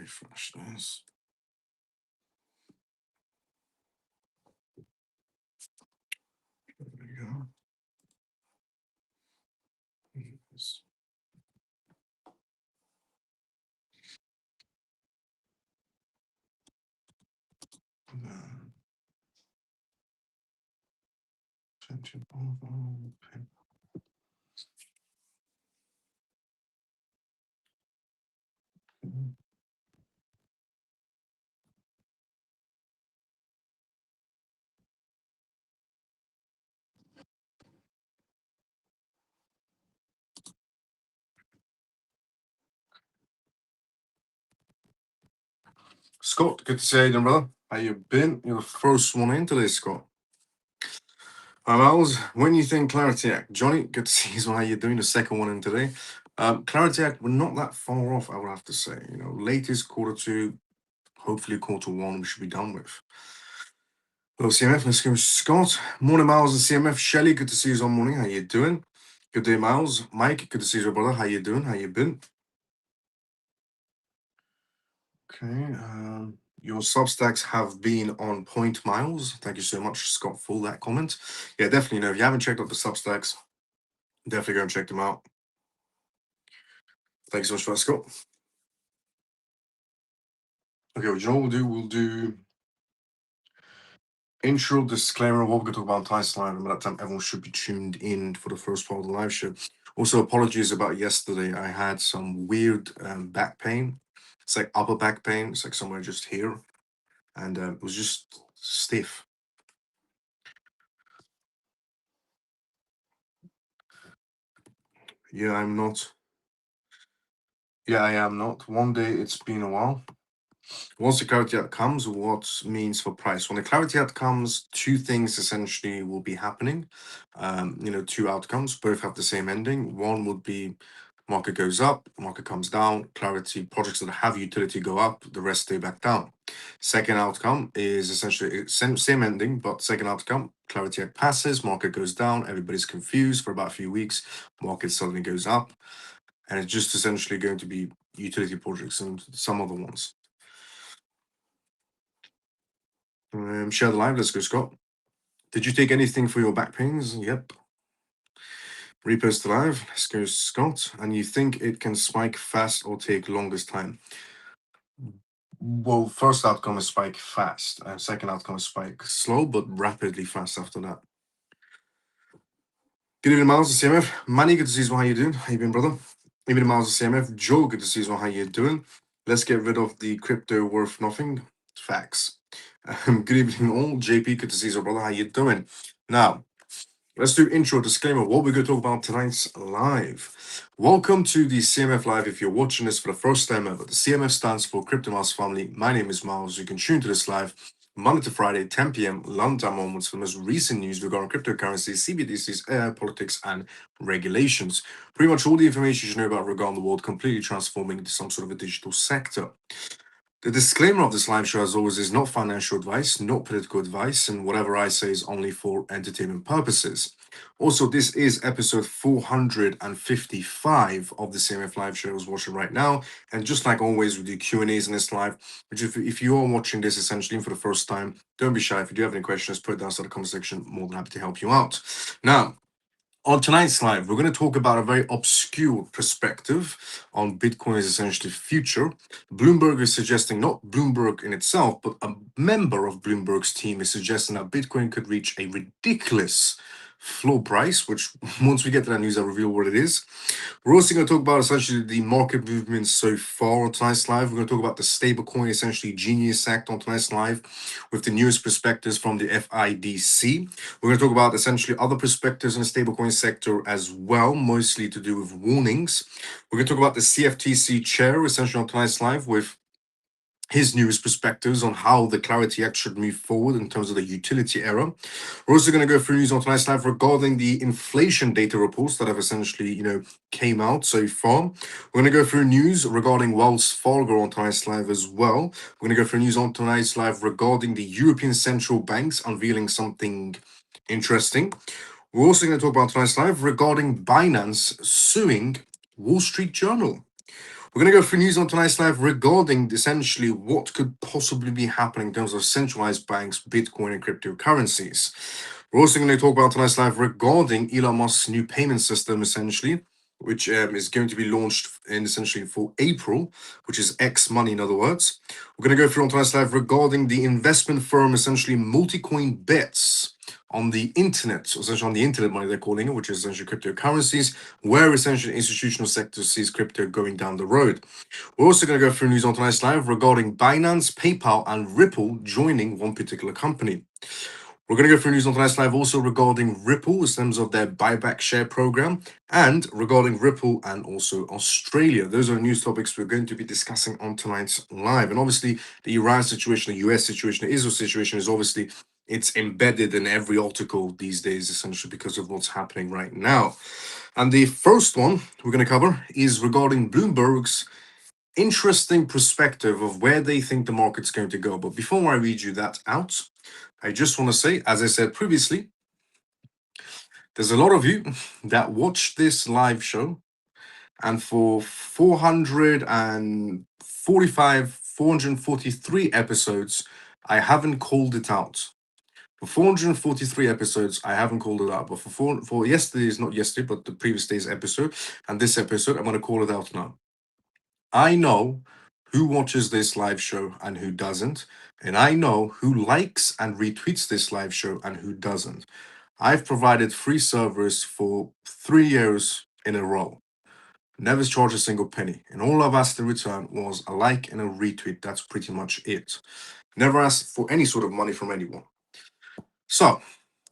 refresh this. There we go. Yes. Scott, good to see you, brother. How you been? You're the first one in today, Scott. Miles, when you think Clarity Act? Johnny, good to see you. How you doing? The second one in today. Clarity Act, we're not that far off, I would have to say. Latest Q2, hopefully Q1, we should be done with. Hello, CMF. Let's go, Scott. Morning, Miles and CMF. Shelly, good to see you all morning. How you doing? Good day, Miles. Mike, good to see you, brother. How you doing? How you been? Okay. Your Substacks have been on point, Miles. Thank you so much, Scott, for that comment. Yeah, definitely. If you haven't checked out the Substacks, definitely go and check them out. Thanks so much for that, Scott. Okay, well, you know what we'll do intro disclaimer of what we're going to talk about on tonight's live, and by that time everyone should be tuned in for the first part of the live show. Also, apologies about yesterday. I had some weird back pain. It's like upper back pain. It's like somewhere just here, and it was just stiff. Yeah, I'm not. Yeah, I am not. One day it's been a while. Once the clarity out comes, what means for price? When the clarity out comes, two things essentially will be happening. Two outcomes, both have the same ending. One would be market goes up, market comes down, clarity projects that have utility go up, the rest stay back down. Second outcome is essentially same ending, but second outcome, clarity act passes, market goes down, everybody's confused for about a few weeks, market suddenly goes up, and it's just essentially going to be utility projects and some other ones. Share the live. Let's go, Scott. Did you take anything for your back pains? Yep. Repost the live. Let's go, Scott. And you think it can spike fast or take longest time? Well, first outcome is spike fast, and second outcome is spike slow but rapidly fast after that. Good evening, Miles and CMF. Manny, good to see you. How you doing? How you been, brother? Evening, Miles and CMF. Joe, good to see you. How you doing? Let's get rid of the crypto worth nothing facts. Good evening, all. JP, good to see you, brother. How you doing? Now, let's do intro disclaimer. What we're going to talk about tonight's live. Welcome to the CMF Live. If you're watching this for the first time ever, the CMF stands for Crypto Miles Family. My name is Miles. You can tune to this live Monday to Friday, 10 p.m. London time onwards for the most recent news regarding cryptocurrencies, CBDCs, AI, politics, and regulations. Pretty much all the information you know about regarding the world completely transforming into some sort of a digital sector. The disclaimer of this live show, as always, is not financial advice, not political advice, and whatever I say is only for entertainment purposes. Also, this is episode 455 of the CMF live show I was watching right now. And just like always, we do Q&As in this live, which if you are watching this essentially for the first time, don't be shy. If you do have any questions, put it down in the comment section. More than happy to help you out. Now, on tonight's live, we're going to talk about a very obscure perspective on Bitcoin's essentially future. Bloomberg is suggesting, not Bloomberg in itself, but a member of Bloomberg's team is suggesting that Bitcoin could reach a ridiculous floor price, which once we get to that news, I'll reveal what it is. We're also going to talk about essentially the market movements so far on tonight's live. We're going to talk about the stablecoin, essentially Genius Act on tonight's live with the newest perspectives from the FIDC. We're going to talk about essentially other perspectives in the stablecoin sector as well, mostly to do with warnings. We're going to talk about the CFTC chair, essentially on tonight's live with his newest perspectives on how the Clarity Act should move forward in terms of the utility era. We're also going to go through news on tonight's live regarding the inflation data reports that have essentially, came out so far. We're going to go through news regarding Wells Fargo on tonight's live as well. We're going to go through news on tonight's live regarding the European Central Banks unveiling something interesting. We're also going to talk about tonight's live regarding Binance suing Wall Street Journal. We're going to go through news on tonight's live regarding essentially what could possibly be happening in terms of centralized banks, Bitcoin, and cryptocurrencies. We're also going to talk about tonight's live regarding Elon Musk's new payment system, essentially, which is going to be launched in essentially for April, which is X money, in other words. We're going to go through on tonight's live regarding the investment firm, essentially Multicoin Bets on the internet, so essentially on the internet money they're calling it, which is essentially cryptocurrencies, where essentially institutional sector sees crypto going down the road. We're also going to go through news on tonight's live regarding Binance, PayPal, and Ripple joining one particular company. We're going to go through news on tonight's live also regarding Ripple in terms of their buyback share program and regarding Ripple and also Australia. Those are the news topics we're going to be discussing on tonight's live. And obviously, the Iran situation, the US situation, the Israel situation is obviously it's embedded in every article these days, essentially because of what's happening right now. And the first one we're going to cover is regarding Bloomberg's interesting perspective of where they think the market's going to go. But before I read you that out, I just want to say, as I said previously, there's a lot of you that watch this live show, and for 445, 443 episodes, I haven't called it out. For 443 episodes, I haven't called it out. But for yesterday's, not yesterday, but the previous day's episode, and this episode, I'm going to call it out now. I know who watches this live show and who doesn't, and I know who likes and retweets this live show and who doesn't. I've provided free servers for 3 years in a row. Never charged a single penny. And all I've asked in return was a like and a retweet. That's pretty much it. Never asked for any sort of money from anyone. So,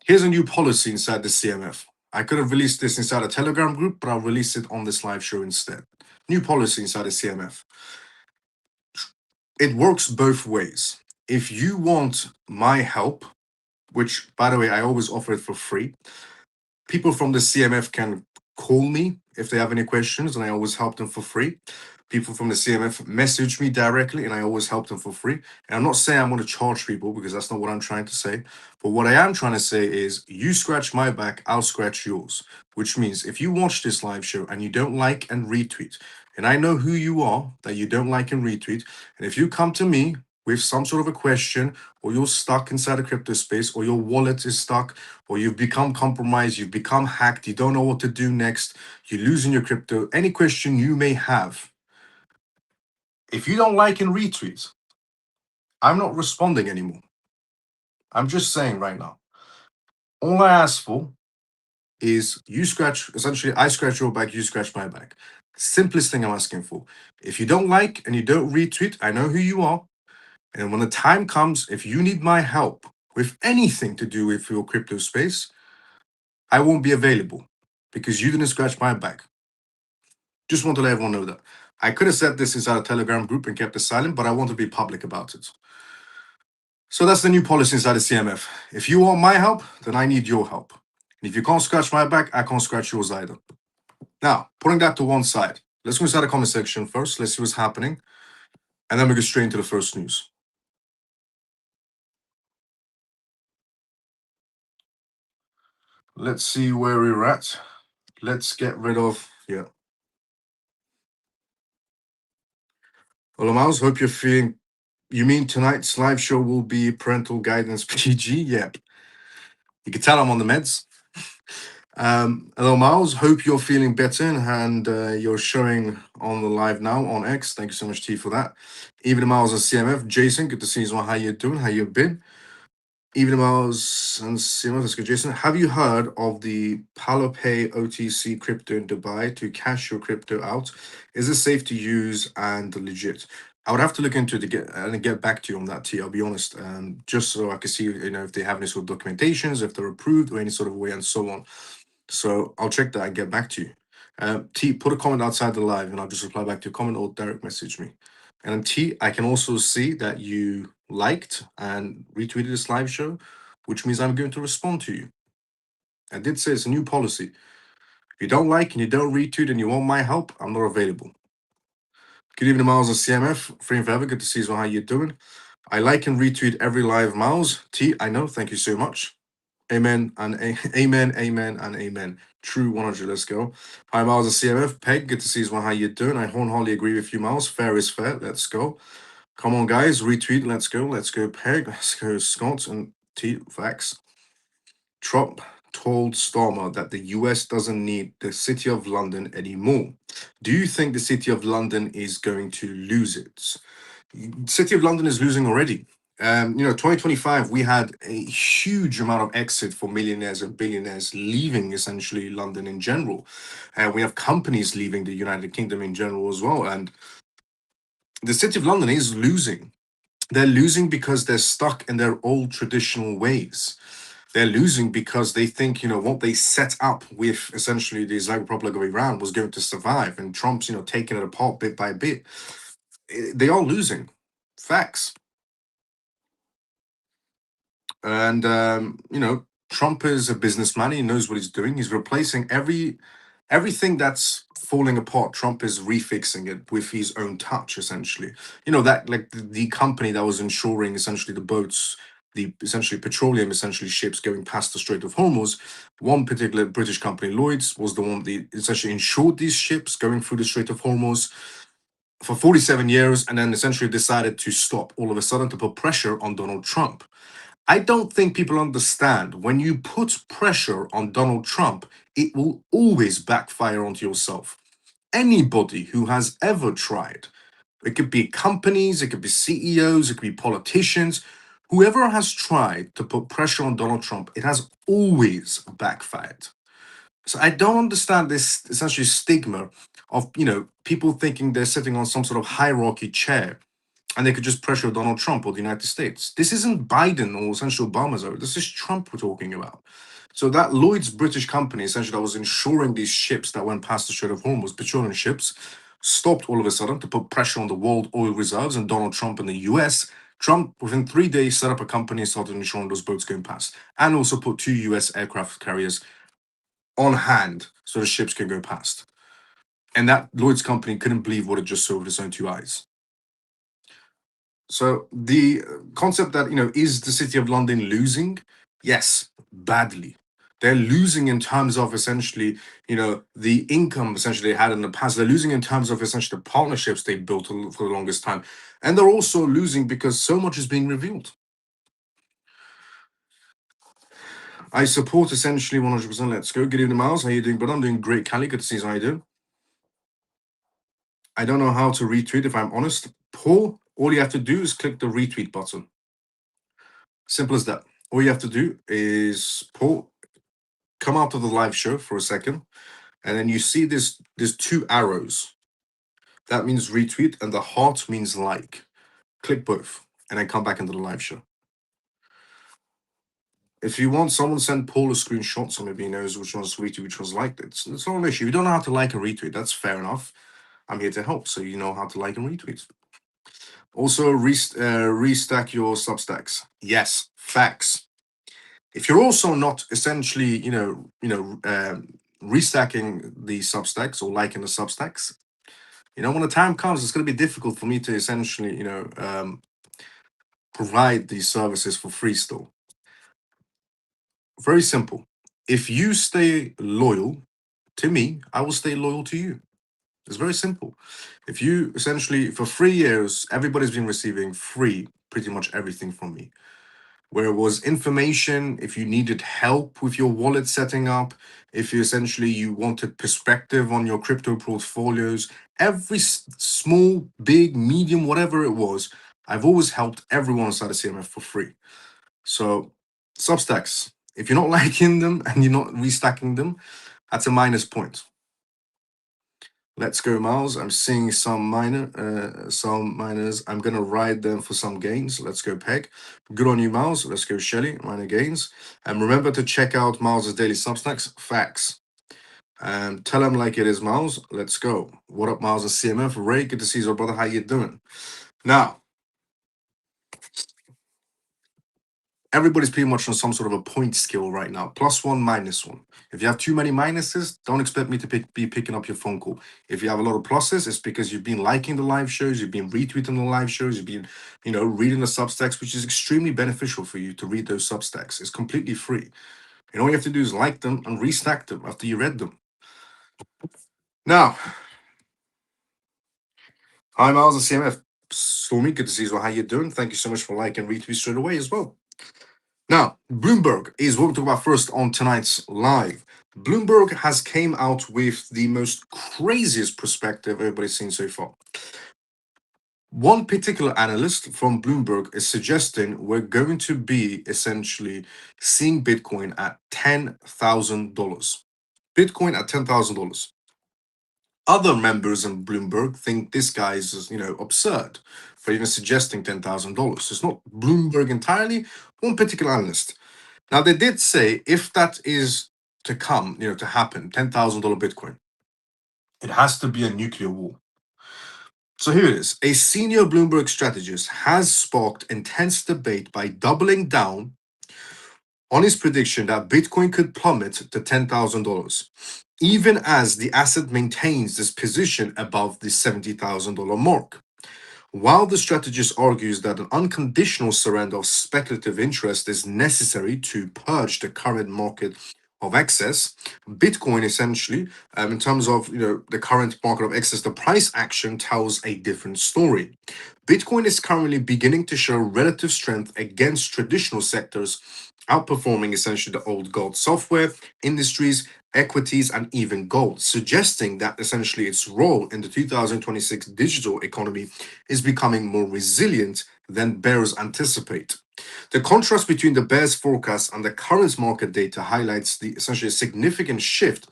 here's a new policy inside the CMF. I could have released this inside a Telegram group, but I'll release it on this live show instead. New policy inside the CMF. It works both ways. If you want my help, which, by the way, I always offer it for free, people from the CMF can call me if they have any questions, and I always help them for free. People from the CMF message me directly, and I always help them for free. And I'm not saying I'm going to charge people, because that's not what I'm trying to say. But what I am trying to say is, you scratch my back, I'll scratch yours. Which means if you watch this live show and you don't like and retweet, and I know who you are that you don't like and retweet, and if you come to me with some sort of a question, or you're stuck inside a crypto space, or your wallet is stuck, or you've become compromised, you've become hacked, you don't know what to do next, you're losing your crypto, any question you may have, if you don't like and retweet, I'm not responding anymore. I'm just saying right now. All I ask for is you scratch, essentially, I scratch your back, you scratch my back. Simplest thing I'm asking for. If you don't like and you don't retweet, I know who you are. And when the time comes, if you need my help with anything to do with your crypto space, I won't be available because you didn't scratch my back. Just want to let everyone know that. I could have said this inside a Telegram group and kept it silent, but I want to be public about it. So that's the new policy inside the CMF. If you want my help, then I need your help. And if you can't scratch my back, I can't scratch yours either. Now, putting that to one side, let's go inside the comment section first. Let's see what's happening. And then we go straight into the first news. Let's see where we're at. Let's get rid of, yeah. Well, Miles, hope you're feeling. You mean tonight's live show will be parental guidance PG? Yep. You can tell I'm on the meds. Hello, Miles. Hope you're feeling better and you're showing on the live now on X. Thank you so much, T, for that. Even Miles and CMF. Jason, good to see you as well. How you doing? How you been? Even Miles and CMF. That's good, Jason. Have you heard of the PaloPay OTC crypto in Dubai to cash your crypto out? Is it safe to use and legit? I would have to look into it to get back to you on that, T. I'll be honest, just so I can see, if they have any sort of documentations, if they're approved or any sort of way, and so on. So I'll check that and get back to you. T, put a comment outside the live, and I'll just reply back to your comment, or direct message me. And T, I can also see that you liked and retweeted this live show, which means I'm going to respond to you. I did say it's a new policy. If you don't like and you don't retweet and you want my help, I'm not available. Good evening, Miles and CMF. Free and forever. Good to see you. How you doing? I like and retweet every live, Miles. T, I know. Thank you so much. Amen and amen, amen and amen. True 100. Let's go. Hi, Miles and CMF. Peg, good to see you. How you doing? I wholeheartedly agree with you, Miles. Fair is fair. Let's go. Come on, guys. Retweet. Let's go. Let's go, Peg. Let's go, Scott and T. Facts. Trump told Starmer that the US doesn't need the City of London anymore. Do you think the City of London is going to lose it? City of London is losing already. 2025, we had a huge amount of exit for millionaires and billionaires leaving essentially London in general. And we have companies leaving the United Kingdom in general as well. And the City of London is losing. They're losing because they're stuck in their old traditional ways. They're losing because they think, what they set up with essentially the Islamic Republic of Iran was going to survive. And Trump's, taking it apart bit by bit. They are losing. Facts. And Trump is a businessman. He knows what he's doing. He's replacing everything that's falling apart. Trump is refixing it with his own touch, essentially. That like the company that was insuring essentially the boats, the essentially petroleum, essentially ships going past the Strait of Hormuz. One particular British company, Lloyd's, was the one that essentially insured these ships going through the Strait of Hormuz for 47 years, and then essentially decided to stop all of a sudden to put pressure on Donald Trump. I don't think people understand when you put pressure on Donald Trump, it will always backfire onto yourself. Anybody who has ever tried, it could be companies, it could be CEOs, it could be politicians, whoever has tried to put pressure on Donald Trump, it has always backfired. So I don't understand this essentially stigma of, people thinking they're sitting on some sort of hierarchy chair and they could just pressure Donald Trump or the United States. This isn't Biden or essentially Obama's over. This is Trump we're talking about. So that Lloyd's British company, essentially, that was insuring these ships that went past the Strait of Hormuz, petroleum ships, stopped all of a sudden to put pressure on the world oil reserves and Donald Trump in the US. Trump, within 3 days, set up a company and started insuring those boats going past, and also put 2 US aircraft carriers on hand so the ships can go past. And that Lloyd's company couldn't believe what it just saw with its own 2 eyes. So the concept that, is the City of London losing? Yes, badly. They're losing in terms of essentially, the income essentially they had in the past. They're losing in terms of essentially the partnerships they built for the longest time. And they're also losing because so much is being revealed. I support essentially 100%. Let's go. Good evening, Miles. How you doing? But I'm doing great, Cali. Good to see you. How you doing? I don't know how to retweet, if I'm honest. Paul, all you have to do is click the retweet button. Simple as that. All you have to do is, Paul, come out of the live show for a second, and then you see there's 2 arrows. That means retweet, and the heart means like. Click both, and then come back into the live show. If you want someone send Paul a screenshot so maybe he knows which one's retweet, which one's liked, it's not an issue. You don't know how to like and retweet. That's fair enough. I'm here to help, so you know how to like and retweet. Also, restack your Substacks. Yes, facts. If you're also not essentially, restacking the Substacks or liking the Substacks, when the time comes, it's going to be difficult for me to essentially, provide these services for free still. Very simple. If you stay loyal to me, I will stay loyal to you. It's very simple. If you essentially, for 3 years, everybody's been receiving free pretty much everything from me. Where it was information, if you needed help with your wallet setting up, if you wanted perspective on your crypto portfolios, every small, big, medium, whatever it was, I've always helped everyone inside of CMF for free. So Substacks, if you're not liking them and you're not restacking them, that's a minus point. Let's go, Miles. I'm seeing some miners. I'm gonna ride them for some gains. Let's go, Peg. Good on you, Miles. Let's go, Shelly. Minor gains. And remember to check out Miles's daily Substacks. Facts. And tell him like it is, Miles. Let's go. What up, Miles and CMF? Ray, good to see you, brother. How you doing? Now, everybody's pretty much on some sort of a point scale right now. +1, -1. If you have too many minuses, don't expect me to be picking up your phone call. If you have a lot of pluses, it's because you've been liking the live shows, you've been retweeting the live shows, you've been, reading the Substacks, which is extremely beneficial for you to read those Substacks. It's completely free. And all you have to do is like them and restack them after you read them. Now, hi Miles and CMF. Stormy, good to see you as well. How you doing? Thank you so much for liking and retweet straight away as well. Now, Bloomberg is what we talk about first on tonight's live. Bloomberg has came out with the most craziest perspective everybody's seen so far. One particular analyst from Bloomberg is suggesting we're going to be essentially seeing Bitcoin at $10,000. Bitcoin at $10,000. Other members in Bloomberg think this guy is, absurd for even suggesting $10,000. It's not Bloomberg entirely, one particular analyst. Now, they did say if that is to come, to happen, $10,000 Bitcoin, it has to be a nuclear war. So here it is. A senior Bloomberg strategist has sparked intense debate by doubling down on his prediction that Bitcoin could plummet to $10,000, even as the asset maintains this position above the $70,000 mark. While the strategist argues that an unconditional surrender of speculative interest is necessary to purge the current market of excess, Bitcoin essentially, in terms of the current market of excess, the price action tells a different story. Bitcoin is currently beginning to show relative strength against traditional sectors, outperforming essentially the old gold software industries, equities, and even gold, suggesting that essentially its role in the 2026 digital economy is becoming more resilient than bears anticipate. The contrast between the bears forecast and the current market data highlights the essentially significant shift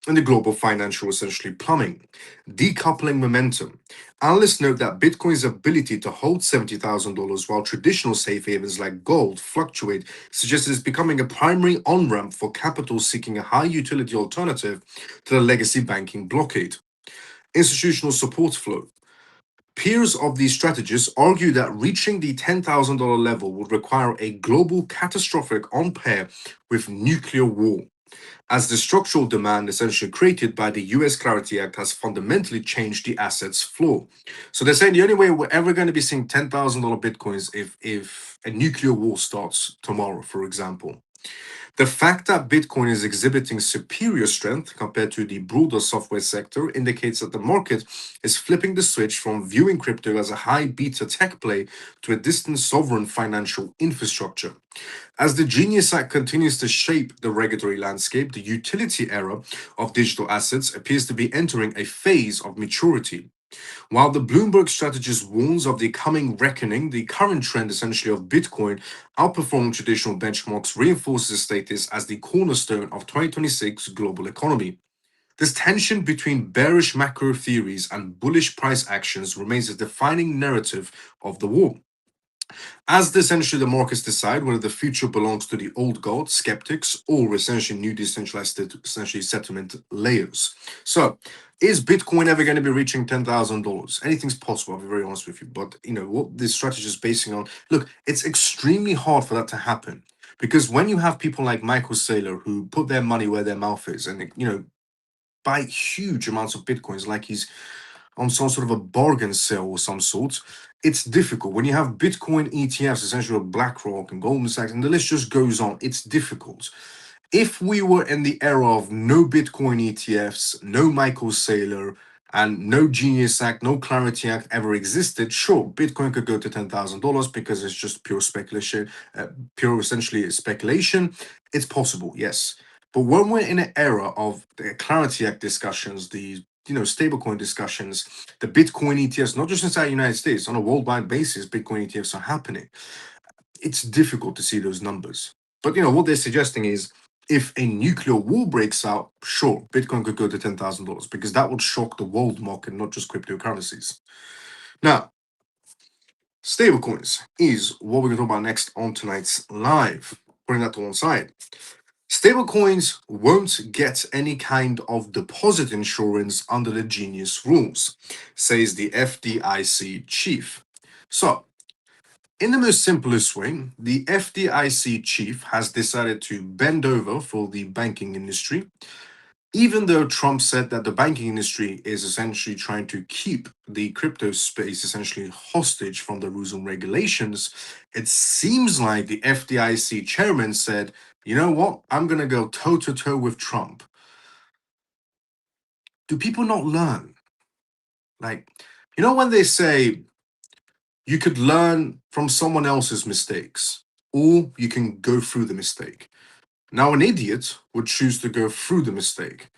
in the global financial essentially plumbing, decoupling momentum. Analysts note that Bitcoin's ability to hold $70,000 while traditional safe havens like gold fluctuate suggests it's becoming a primary on-ramp for capital seeking a high utility alternative to the legacy banking blockade. Institutional support flow. Peers of these strategists argue that reaching the $10,000 level would require a global catastrophic on par with nuclear war, as the structural demand essentially created by the US Clarity Act has fundamentally changed the asset's floor. So they're saying the only way we're ever going to be seeing $10,000 Bitcoins if a nuclear war starts tomorrow, for example. The fact that Bitcoin is exhibiting superior strength compared to the broader software sector indicates that the market is flipping the switch from viewing crypto as a high beta tech play to a distant sovereign financial infrastructure. As the Genius Act continues to shape the regulatory landscape, the utility era of digital assets appears to be entering a phase of maturity. While the Bloomberg strategist warns of the coming reckoning, the current trend essentially of Bitcoin outperforming traditional benchmarks reinforces its status as the cornerstone of 2026 global economy. This tension between bearish macro theories and bullish price actions remains a defining narrative of the war. As essentially the markets decide whether the future belongs to the old gold skeptics or essentially new decentralized essentially settlement layers. So, is Bitcoin ever going to be reaching $10,000? Anything's possible, I'll be very honest with you. But what this strategy is basing on, look, it's extremely hard for that to happen. Because when you have people like Michael Saylor who put their money where their mouth is and buy huge amounts of bitcoins like he's on some sort of a bargain sale of some sort, it's difficult. When you have Bitcoin ETFs, essentially with BlackRock and Goldman Sachs, and the list just goes on, it's difficult. If we were in the era of no Bitcoin ETFs, no Michael Saylor, and no Genius Act, no Clarity Act ever existed, sure, Bitcoin could go to $10,000 because it's just pure speculation, pure essentially speculation. It's possible, yes. But when we're in an era of the Clarity Act discussions, the stablecoin discussions, the Bitcoin ETFs, not just inside the United States, on a worldwide basis, Bitcoin ETFs are happening. It's difficult to see those numbers. But what they're suggesting is if a nuclear war breaks out, sure, Bitcoin could go to $10,000 because that would shock the world market, not just cryptocurrencies. Now, stablecoins is what we're going to talk about next on tonight's live. Putting that to one side. Stablecoins won't get any kind of deposit insurance under the Genius rules, says the FDIC chief. So, in the most simplest way, the FDIC chief has decided to bend over for the banking industry, even though Trump said that the banking industry is essentially trying to keep the crypto space essentially hostage from the rules and regulations. It seems like the FDIC chairman said, You know what? I'm going to go toe to toe with Trump. Do people not learn? Like, when they say you could learn from someone else's mistakes, or you can go through the mistake. Now, an idiot would choose to go through the mistake.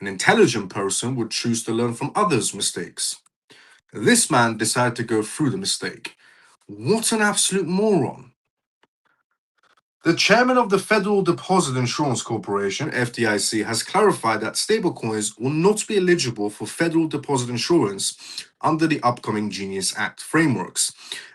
An intelligent person would choose to learn from others' mistakes. This man decided to go through the mistake. What an absolute moron. The chairman of the Federal Deposit Insurance Corporation, FDIC, has clarified that stablecoins will not be eligible for federal deposit insurance under the upcoming Genius Act frameworks,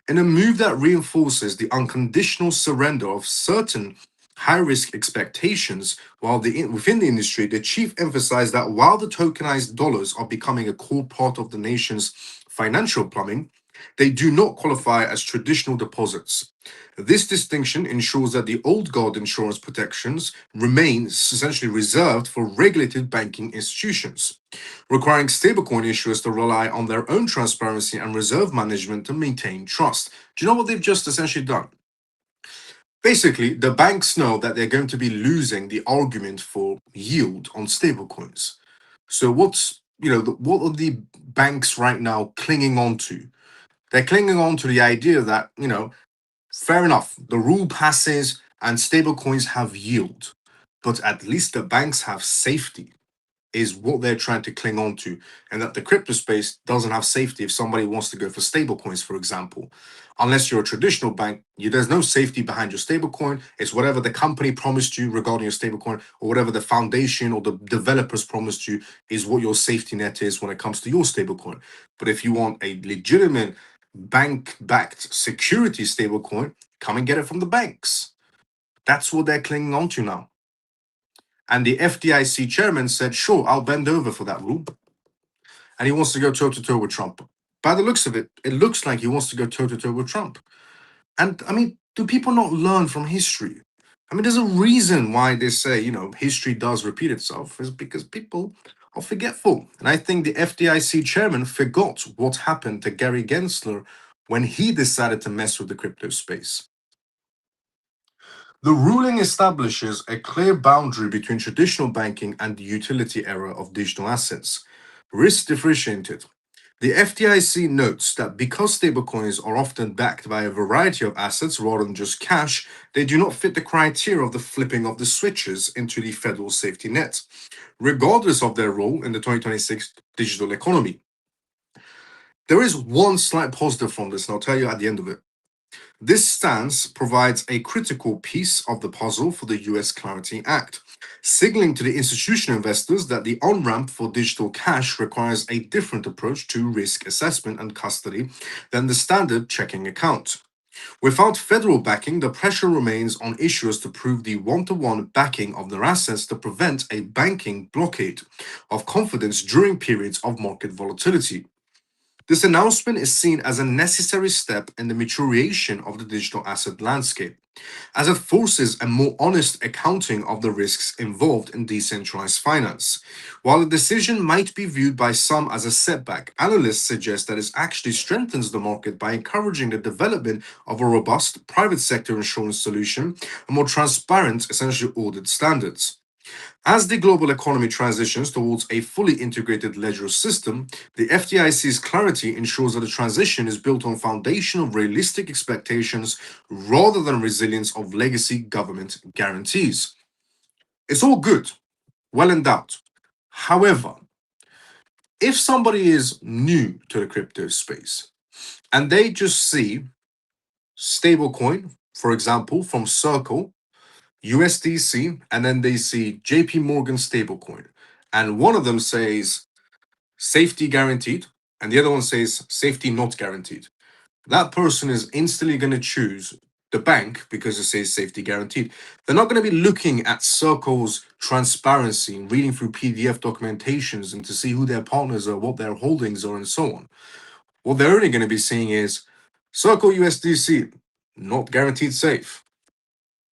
in a move that reinforces the unconditional surrender of certain high-risk expectations. Within the industry, the chief emphasized that while the tokenized dollars are becoming a core part of the nation's financial plumbing, they do not qualify as traditional deposits. This distinction ensures that the old guard insurance protections remain essentially reserved for regulated banking institutions, requiring stablecoin issuers to rely on their own transparency and reserve management to maintain trust. Do you know what they've just essentially done? Basically, the banks know that they're going to be losing the argument for yield on stablecoins. So what are the banks right now clinging on to? They're clinging on to the idea that, fair enough, the rule passes and stablecoins have yield, but at least the banks have safety, is what they're trying to cling on to, and that the crypto space doesn't have safety if somebody wants to go for stablecoins, for example. Unless you're a traditional bank, there's no safety behind your stablecoin. It's whatever the company promised you regarding your stablecoin, or whatever the foundation or the developers promised you is what your safety net is when it comes to your stablecoin. But if you want a legitimate bank-backed security stablecoin, come and get it from the banks. That's what they're clinging on to now. And the FDIC chairman said, sure, I'll bend over for that rule. And he wants to go toe to toe with Trump. By the looks of it, it looks like he wants to go toe to toe with Trump. And I mean, do people not learn from history? I mean, there's a reason why they say, history does repeat itself, is because people are forgetful. And I think the FDIC chairman forgot what happened to Gary Gensler when he decided to mess with the crypto space. The ruling establishes a clear boundary between traditional banking and the utility era of digital assets, risk differentiated. The FDIC notes that because stablecoins are often backed by a variety of assets rather than just cash, they do not fit the criteria of the flipping of the switches into the federal safety net, regardless of their role in the 2026 digital economy. There is one slight positive from this, and I'll tell you at the end of it. This stance provides a critical piece of the puzzle for the US Clarity Act, signaling to the institutional investors that the on-ramp for digital cash requires a different approach to risk assessment and custody than the standard checking account. Without federal backing, the pressure remains on issuers to prove the one-to-one backing of their assets to prevent a banking blockade of confidence during periods of market volatility. This announcement is seen as a necessary step in the maturation of the digital asset landscape, as it forces a more honest accounting of the risks involved in decentralized finance. While the decision might be viewed by some as a setback, analysts suggest that it actually strengthens the market by encouraging the development of a robust private sector insurance solution and more transparent, essentially audit standards. As the global economy transitions towards a fully integrated ledger system, the FDIC's clarity ensures that the transition is built on foundation of realistic expectations rather than resilience of legacy government guarantees. It's all good, well and doubt. However, if somebody is new to the crypto space and they just see stablecoin, for example, from Circle, USDC, and then they see JP Morgan stablecoin, and one of them says safety guaranteed, and the other one says safety not guaranteed. That person is instantly going to choose the bank because it says safety guaranteed. They're not going to be looking at Circle's transparency and reading through PDF documentations and to see who their partners are, what their holdings are, and so on. What they're only going to be seeing is Circle USDC, not guaranteed safe.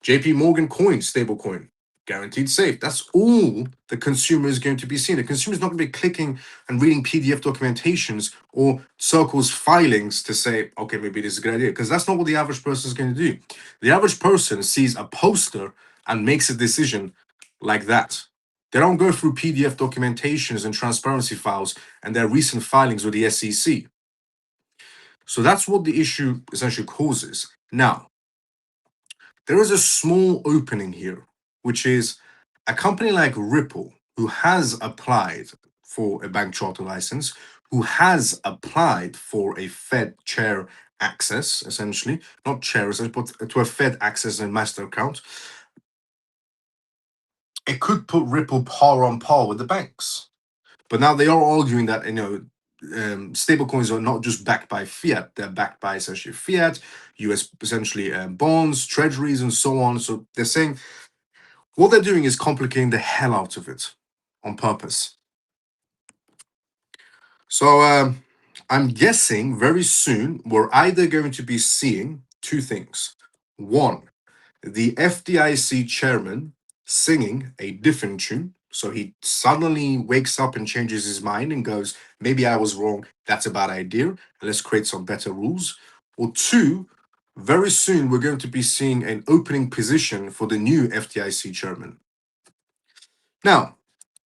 JP Morgan coin, stablecoin, guaranteed safe. That's all the consumer is going to be seeing. The consumer is not going to be clicking and reading PDF documentations or Circle's filings to say, okay, maybe this is a good idea, because that's not what the average person is going to do. The average person sees a poster and makes a decision like that. They don't go through PDF documentations and transparency files and their recent filings with the SEC. So that's what the issue essentially causes. Now, there is a small opening here, which is a company like Ripple, who has applied for a bank charter license, who has applied for a Fed chair access, essentially, not chair, but to a Fed access and master account. It could put Ripple par on par with the banks. But now they are arguing that stablecoins are not just backed by fiat; they're backed by essentially fiat, U.S. essentially bonds, treasuries, and so on. So they're saying what they're doing is complicating the hell out of it on purpose. So I'm guessing very soon we're either going to be seeing two things. One, the FDIC chairman singing a different tune. So he suddenly wakes up and changes his mind and goes, maybe I was wrong. That's a bad idea. Let's create some better rules. Or two, very soon we're going to be seeing an opening position for the new FDIC chairman. Now,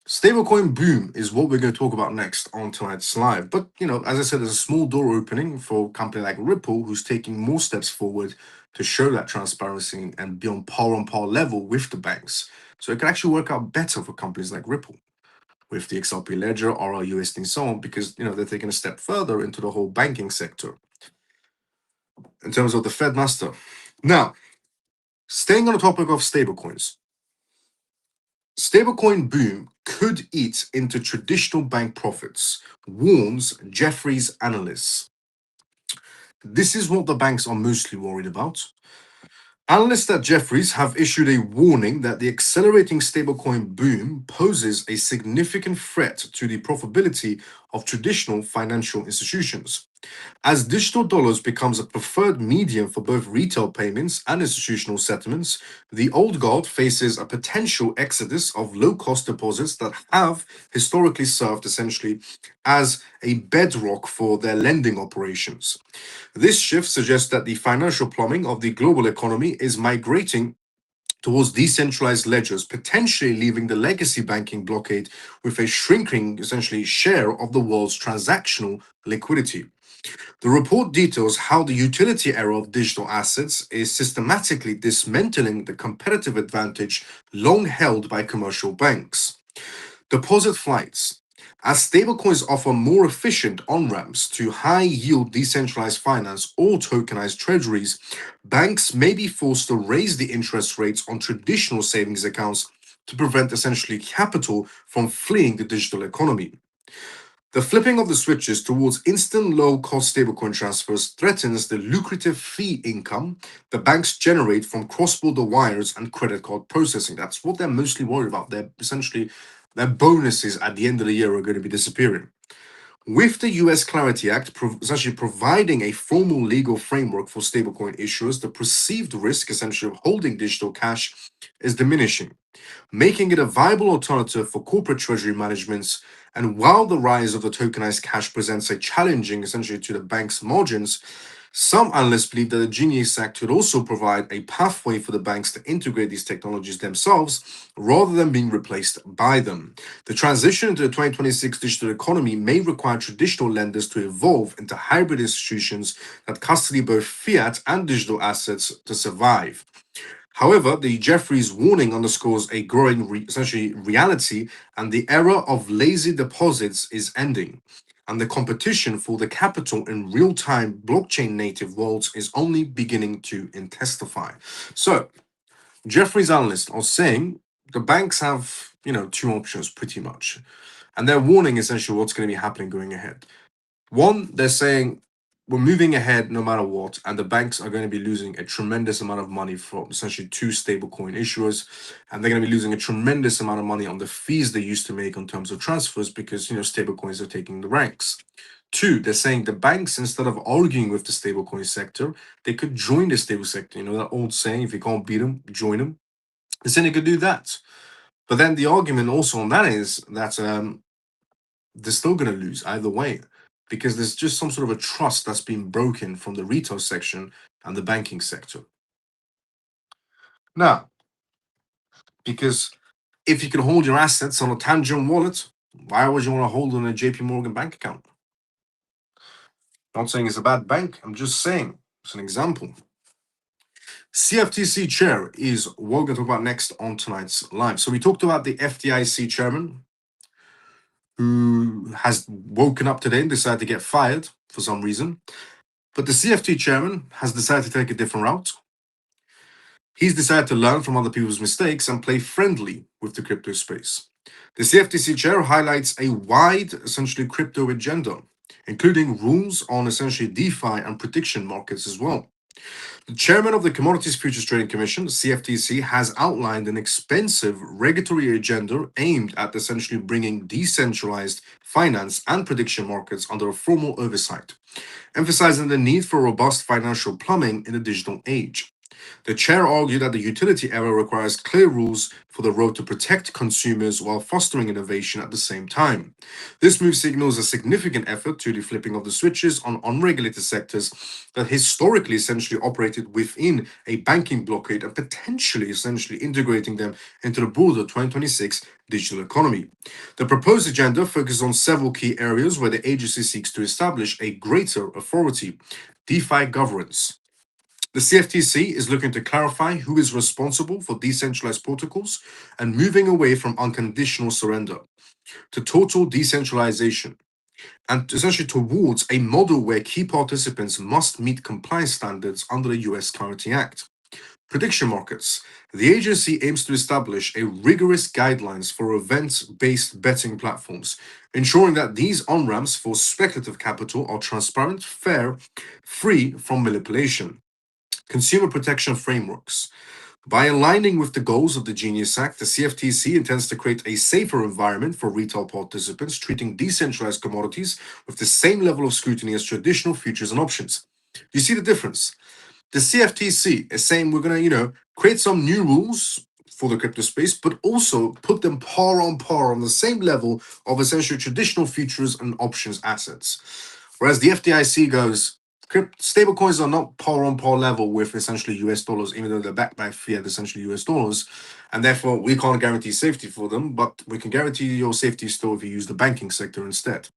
stablecoin boom is what we're going to talk about next on tonight's live. But, as I said, there's a small door opening for a company like Ripple, who's taking more steps forward to show that transparency and be on par level with the banks. So it can actually work out better for companies like Ripple with the XRP Ledger, RRUSD, and so on, because, they're taking a step further into the whole banking sector in terms of the Fed master. Now, staying on the topic of stablecoins. Stablecoin boom could eat into traditional bank profits, warns Jefferies analysts. This is what the banks are mostly worried about. Analysts at Jefferies have issued a warning that the accelerating stablecoin boom poses a significant threat to the profitability of traditional financial institutions. As digital dollars becomes a preferred medium for both retail payments and institutional settlements, the old guard faces a potential exodus of low-cost deposits that have historically served essentially as a bedrock for their lending operations. This shift suggests that the financial plumbing of the global economy is migrating towards decentralized ledgers, potentially leaving the legacy banking blockade with a shrinking, essentially, share of the world's transactional liquidity. The report details how the utility era of digital assets is systematically dismantling the competitive advantage long held by commercial banks. Deposit flights. As stablecoins offer more efficient on ramps to high yield decentralized finance or tokenized treasuries, banks may be forced to raise the interest rates on traditional savings accounts to prevent essentially capital from fleeing the digital economy. The flipping of the switches towards instant low-cost stablecoin transfers threatens the lucrative fee income the banks generate from cross-border wires and credit card processing. That's what they're mostly worried about. Their bonuses at the end of the year are going to be disappearing. With the US Clarity Act essentially providing a formal legal framework for stablecoin issuers, the perceived risk essentially of holding digital cash is diminishing, making it a viable alternative for corporate treasury managements. And while the rise of the tokenized cash presents a challenging essentially to the bank's margins, some analysts believe that the Genius Act could also provide a pathway for the banks to integrate these technologies themselves rather than being replaced by them. The transition into the 2026 digital economy may require traditional lenders to evolve into hybrid institutions that custody both fiat and digital assets to survive. However, the Jefferies warning underscores a growing essentially reality, and the era of lazy deposits is ending. And the competition for the capital in real-time blockchain native worlds is only beginning to intensify. So, Jefferies analysts are saying the banks have, two options pretty much. And they're warning essentially what's going to be happening going ahead. One, they're saying we're moving ahead no matter what, and the banks are going to be losing a tremendous amount of money from essentially two stablecoin issuers, and they're going to be losing a tremendous amount of money on the fees they used to make in terms of transfers because stablecoins are taking the ranks. Two, they're saying the banks, instead of arguing with the stablecoin sector, they could join the stable sector. That old saying, if you can't beat them, join them. They're saying they could do that. But then the argument also on that is that they're still going to lose either way because there's just some sort of a trust that's been broken from the retail section and the banking sector. Now, Because if you can hold your assets on a Tangent wallet, why would you want to hold on a JP Morgan bank account? Not saying it's a bad bank, I'm just saying it's an example. CFTC chair is what we're going to talk about next on tonight's live. So we talked about the FDIC chairman who has woken up today and decided to get fired for some reason. But the CFT chairman has decided to take a different route. He's decided to learn from other people's mistakes and play friendly with the crypto space. The CFTC chair highlights a wide, essentially, crypto agenda, including rules on essentially DeFi and prediction markets as well. The chairman of the Commodities Futures Trading Commission, CFTC, has outlined an expensive regulatory agenda aimed at essentially bringing decentralized finance and prediction markets under a formal oversight, emphasizing the need for robust financial plumbing in the digital age. The chair argued that the utility era requires clear rules for the road to protect consumers while fostering innovation at the same time. This move signals a significant effort to the flipping of the switches on unregulated sectors that historically essentially operated within a banking blockade and potentially essentially integrating them into the broader 2026 digital economy. The proposed agenda focuses on several key areas where the agency seeks to establish a greater authority. DeFi governance. The CFTC is looking to clarify who is responsible for decentralized protocols and moving away from unconditional surrender to total decentralization, and essentially towards a model where key participants must meet compliance standards under the US Clarity Act. Prediction markets. The agency aims to establish a rigorous guidelines for event-based betting platforms, ensuring that these on-ramps for speculative capital are transparent, fair, free from manipulation. Consumer protection frameworks. By aligning with the goals of the Genius Act, the CFTC intends to create a safer environment for retail participants, treating decentralized commodities with the same level of scrutiny as traditional futures and options. You see the difference? The CFTC is saying we're going to, create some new rules for the crypto space, but also put them par on the same level of essentially traditional futures and options assets. Whereas the FDIC goes, stablecoins are not par on par level with essentially US dollars, even though they're backed by fiat, essentially US dollars. And therefore, we can't guarantee safety for them, but we can guarantee your safety still if you use the banking sector instead.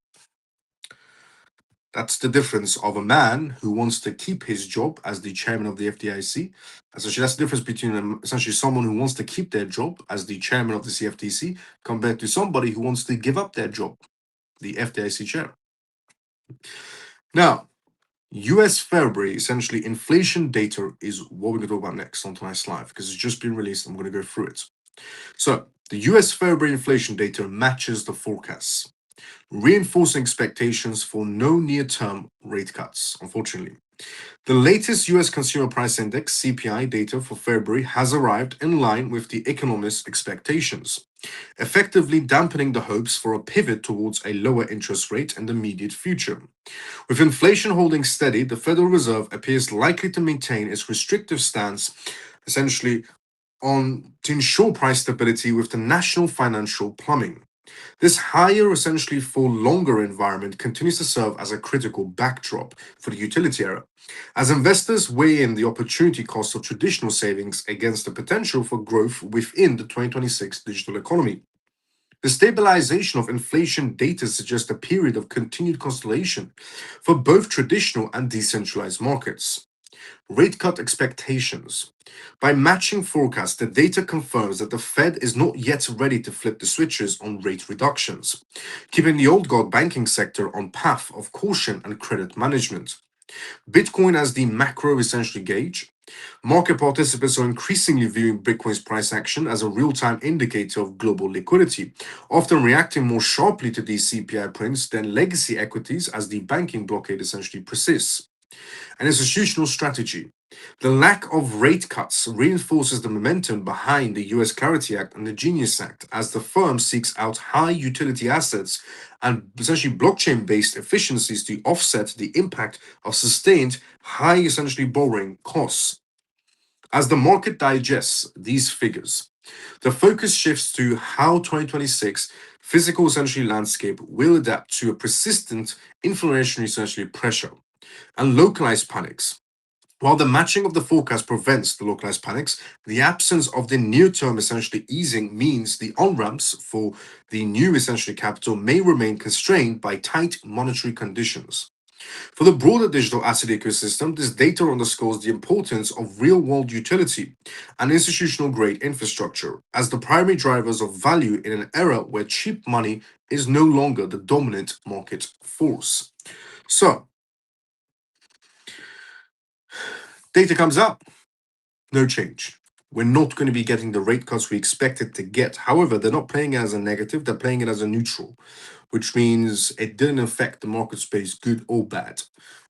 That's the difference of a man who wants to keep his job as the chairman of the FDIC. Essentially, that's the difference between essentially someone who wants to keep their job as the chairman of the CFTC compared to somebody who wants to give up their job, the FDIC chair. Now, US February, essentially inflation data is what we're going to talk about next on tonight's slide because it's just been released. I'm going to go through it. So, the US February inflation data matches the forecasts, reinforcing expectations for no near-term rate cuts, unfortunately. The latest US Consumer Price Index (CPI) data for February has arrived in line with the economists' expectations, effectively dampening the hopes for a pivot towards a lower interest rate in the immediate future. With inflation holding steady, the Federal Reserve appears likely to maintain its restrictive stance, essentially to ensure price stability with the national financial plumbing. This higher, essentially for longer environment continues to serve as a critical backdrop for the utility era, as investors weigh in the opportunity cost of traditional savings against the potential for growth within the 2026 digital economy. The stabilization of inflation data suggests a period of continued consolidation for both traditional and decentralized markets. Rate cut expectations. By matching forecasts, the data confirms that the Fed is not yet ready to flip the switches on rate reductions, keeping the old guard banking sector on path of caution and credit management. Bitcoin as the macro essentially gauge. Market participants are increasingly viewing Bitcoin's price action as a real-time indicator of global liquidity, often reacting more sharply to these CPI prints than legacy equities as the banking blockade essentially persists. And institutional strategy. The lack of rate cuts reinforces the momentum behind the US Clarity Act and the Genius Act as the firm seeks out high utility assets and essentially blockchain-based efficiencies to offset the impact of sustained high essentially borrowing costs. As the market digests these figures, the focus shifts to how 2026 physical essentially landscape will adapt to a persistent inflationary essentially pressure and localized panics. While the matching of the forecast prevents the localized panics, the absence of the near term essentially easing means the on ramps for the new essentially capital may remain constrained by tight monetary conditions. For the broader digital asset ecosystem, this data underscores the importance of real world utility and institutional grade infrastructure as the primary drivers of value in an era where cheap money is no longer the dominant market force. So, data comes out, no change. We're not going to be getting the rate cuts we expected to get. However, they're not playing it as a negative, they're playing it as a neutral, which means it didn't affect the market space, good or bad.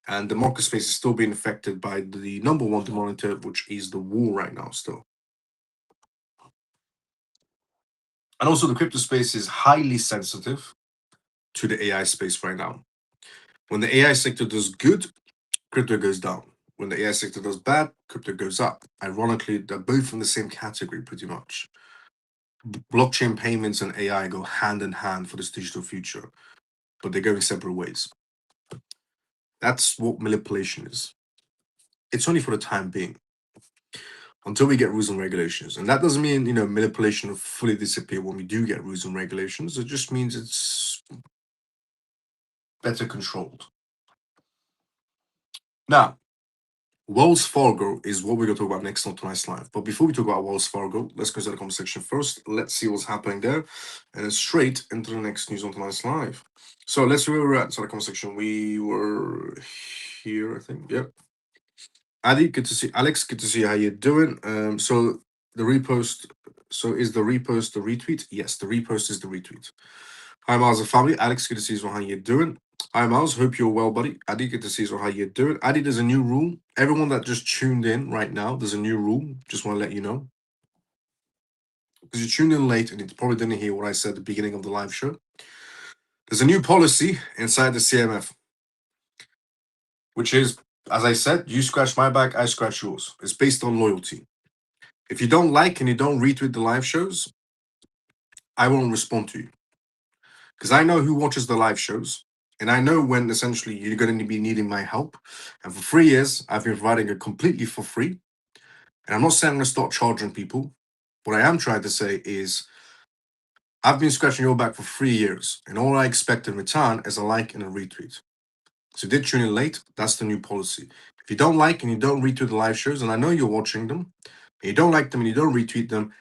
And the market space is still being affected by the number one to monitor, which is the war right now, still. And also, the crypto space is highly sensitive to the AI space right now. When the AI sector does good, crypto goes down. When the AI sector does bad, crypto goes up. Ironically, they're both in the same category pretty much. Blockchain payments and AI go hand in hand for this digital future, but they're going separate ways. That's what manipulation is. It's only for the time being until we get rules and regulations. And that doesn't mean, manipulation will fully disappear when we do get rules and regulations. It just means it's better controlled. Now, Wells Fargo is what we're going to talk about next on tonight's live. But before we talk about Wells Fargo, let's go to the comment section first. Let's see what's happening there. And then straight into the next news on tonight's live. So let's see where we're at. So the comment section. We were here, I think. Yep. Adi, good to see. Alex, good to see how you're doing. So the repost. So is the repost the retweet? Yes, the repost is the retweet. Hi, Miles and family. Alex, good to see you. How you doing? Hi, Miles. Hope you're well, buddy. Adi, good to see you. How you doing? Adi, there's a new rule. Everyone that just tuned in right now, there's a new rule. Just want to let you know. Because you tuned in late and you probably didn't hear what I said at the beginning of the live show. There's a new policy inside the CMF, which is, as I said, you scratch my back, I scratch yours. It's based on loyalty. If you don't like and you don't retweet the live shows, I won't respond to you. Because I know who watches the live shows, and I know when essentially you're going to be needing my help. And for 3 years, I've been providing it completely for free. And I'm not saying I'm going to start charging people. What I am trying to say is I've been scratching your back for 3 years, and all I expect in return is a like and a retweet. So you did tune in late, that's the new policy. If you don't like and you don't retweet the live shows, and I know you're watching them, and you don't like them and you don't retweet them,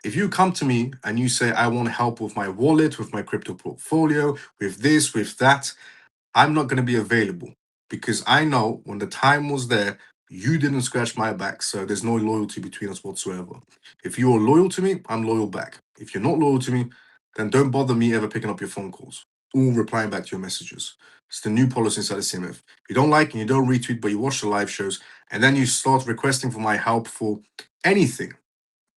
if you come to me and you say, I want help with my wallet, with my crypto portfolio, with this, with that, I'm not going to be available because I know when the time was there, you didn't scratch my back. So there's no loyalty between us whatsoever. If you are loyal to me, I'm loyal back. If you're not loyal to me, then don't bother me ever picking up your phone calls or replying back to your messages. It's the new policy inside the CMF. If you don't like and you don't retweet, but you watch the live shows, and then you start requesting for my help for anything,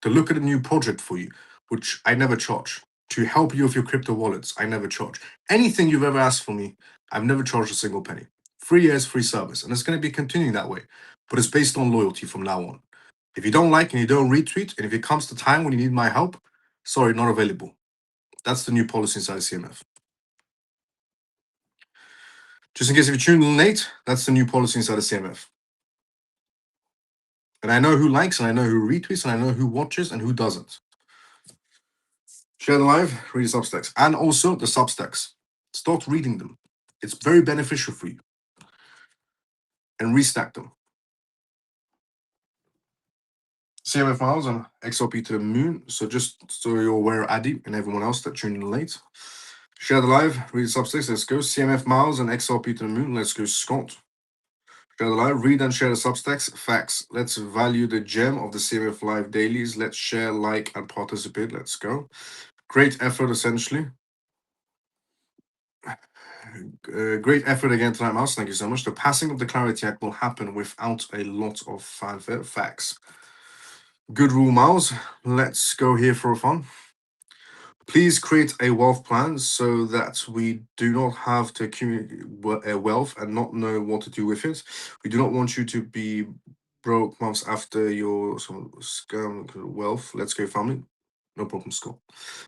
to look at a new project for you, which I never charge, to help you with your crypto wallets, I never charge. Anything you've ever asked for me, I've never charged a single penny. 3 years, free service. And it's going to be continuing that way. But it's based on loyalty from now on. If you don't like and you don't retweet, and if it comes to time when you need my help, sorry, not available. That's the new policy inside CMF. Just in case if you tuned in late, that's the new policy inside the CMF. And I know who likes, and I know who retweets, and I know who watches and who doesn't. Share the live, read the Substacks. And also the Substacks. Start reading them. It's very beneficial for you. And restack them. CMF Miles and XRP to the moon. So just so you're aware, Adi and everyone else that tuned in late. Share the live, read the Substacks. Let's go. CMF Miles and XRP to the moon. Let's go, Scott. Share the live, read and share the Substacks. Facts. Let's value the gem of the CMF Live dailies. Let's share, like, and participate. Let's go. Great effort, essentially. Great effort again tonight, Mouse. Thank you so much. The passing of the Clarity Act will happen without a lot of fanfare. Facts. Good rule, Miles. Let's go here for fun. Please create a wealth plan so that we do not have to accumulate wealth and not know what to do with it. We do not want you to be broke months after your scam wealth. Let's go, family. No problem, Scott.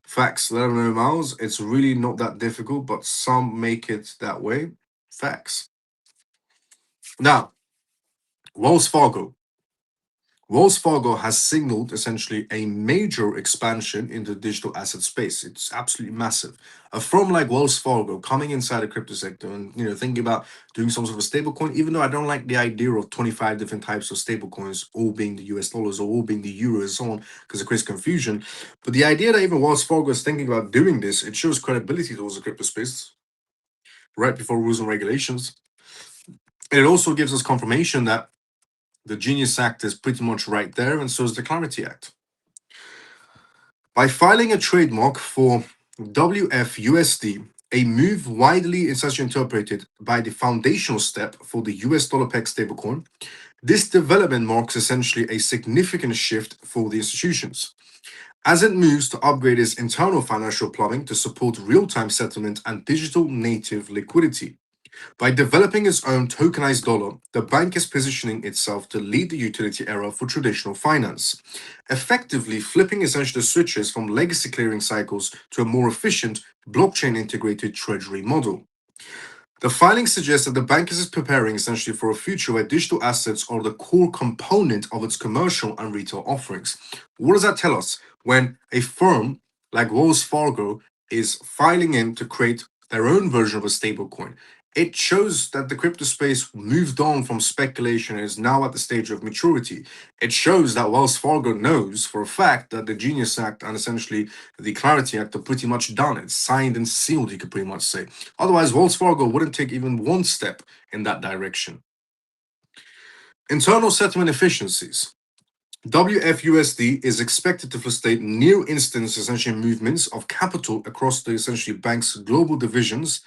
Facts. Let them know, Miles. It's really not that difficult, but some make it that way. Facts. Now, Wells Fargo. Wells Fargo has signaled essentially a major expansion in the digital asset space. It's absolutely massive. A firm like Wells Fargo coming inside the crypto sector and thinking about doing some sort of a stablecoin, even though I don't like the idea of 25 different types of stablecoins, all being the US dollars or all being the euros and so on, because it creates confusion. But the idea that even Wells Fargo is thinking about doing this, it shows credibility towards the crypto space right before rules and regulations. And it also gives us confirmation that the Genius Act is pretty much right there, and so is the Clarity Act. By filing a trademark for WFUSD, a move widely essentially interpreted by the foundational step for the US dollar peg stablecoin, this development marks essentially a significant shift for the institutions, as it moves to upgrade its internal financial plumbing to support real time settlement and digital native liquidity. By developing its own tokenized dollar, the bank is positioning itself to lead the utility era for traditional finance, effectively flipping essentially the switches from legacy clearing cycles to a more efficient, blockchain integrated treasury model. The filing suggests that the bank is preparing essentially for a future where digital assets are the core component of its commercial and retail offerings. What does that tell us? When a firm like Wells Fargo is filing in to create their own version of a stablecoin, it shows that the crypto space moved on from speculation and is now at the stage of maturity. It shows that Wells Fargo knows for a fact that the Genius Act and essentially the Clarity Act are pretty much done. It's signed and sealed, you could pretty much say. Otherwise, Wells Fargo wouldn't take even one step in that direction. Internal settlement efficiencies. WFUSD is expected to facilitate near instant essentially movements of capital across the essentially bank's global divisions,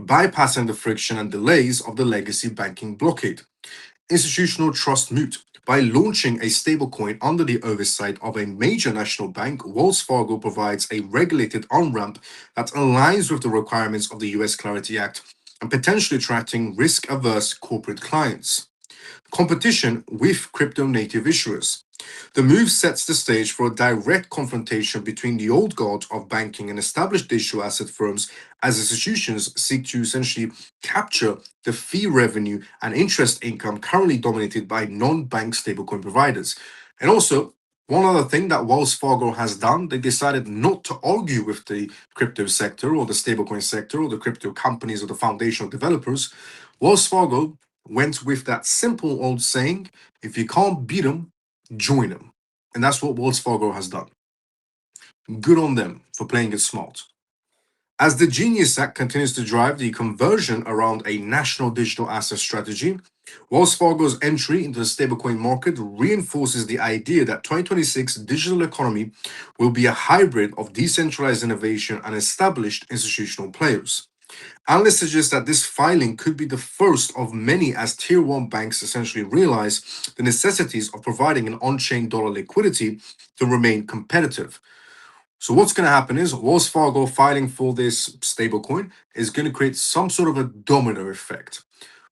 bypassing the friction and delays of the legacy banking blockade. Institutional trust moot. By launching a stablecoin under the oversight of a major national bank, Wells Fargo provides a regulated on ramp that aligns with the requirements of the US Clarity Act and potentially attracting risk averse corporate clients. Competition with crypto native issuers. The move sets the stage for a direct confrontation between the old guard of banking and established digital asset firms as institutions seek to essentially capture the fee revenue and interest income currently dominated by non bank stablecoin providers. And also, one other thing that Wells Fargo has done, they decided not to argue with the crypto sector or the stablecoin sector or the crypto companies or the foundational developers. Wells Fargo went with that simple old saying, if you can't beat them, join them. And that's what Wells Fargo has done. Good on them for playing it smart. As the Genius Act continues to drive the conversion around a national digital asset strategy, Wells Fargo's entry into the stablecoin market reinforces the idea that 2026 digital economy will be a hybrid of decentralized innovation and established institutional players. Analysts suggest that this filing could be the first of many as tier 1 banks essentially realize the necessities of providing an on chain dollar liquidity to remain competitive. So, what's going to happen is Wells Fargo filing for this stablecoin is going to create some sort of a domino effect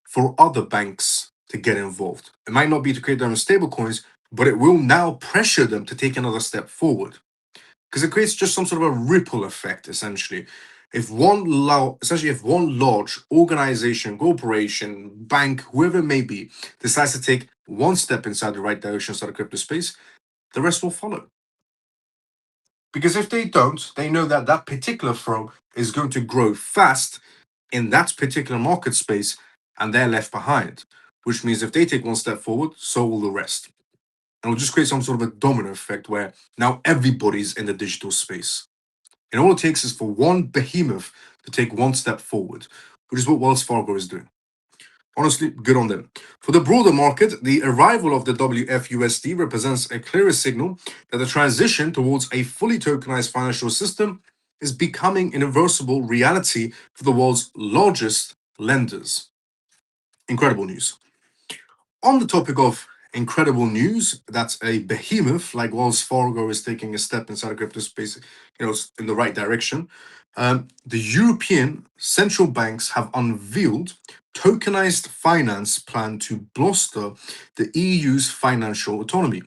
for other banks to get involved. It might not be to create their own stablecoins, but it will now pressure them to take another step forward because it creates just some sort of a ripple effect essentially. If one large organization, corporation, bank, whoever it may be, decides to take one step inside the right direction inside the crypto space, the rest will follow. Because if they don't, they know that that particular firm is going to grow fast in that particular market space and they're left behind, which means if they take one step forward, so will the rest. And it'll just create some sort of a domino effect where now everybody's in the digital space. And all it takes is for one behemoth to take one step forward, which is what Wells Fargo is doing. Honestly, good on them. For the broader market, the arrival of the WFUSD represents a clearer signal that the transition towards a fully tokenized financial system is becoming an irreversible reality for the world's largest lenders. Incredible news. On the topic of incredible news, that's a behemoth like Wells Fargo is taking a step inside the crypto space, in the right direction. The European central banks have unveiled tokenized finance plan to bolster the EU's financial autonomy.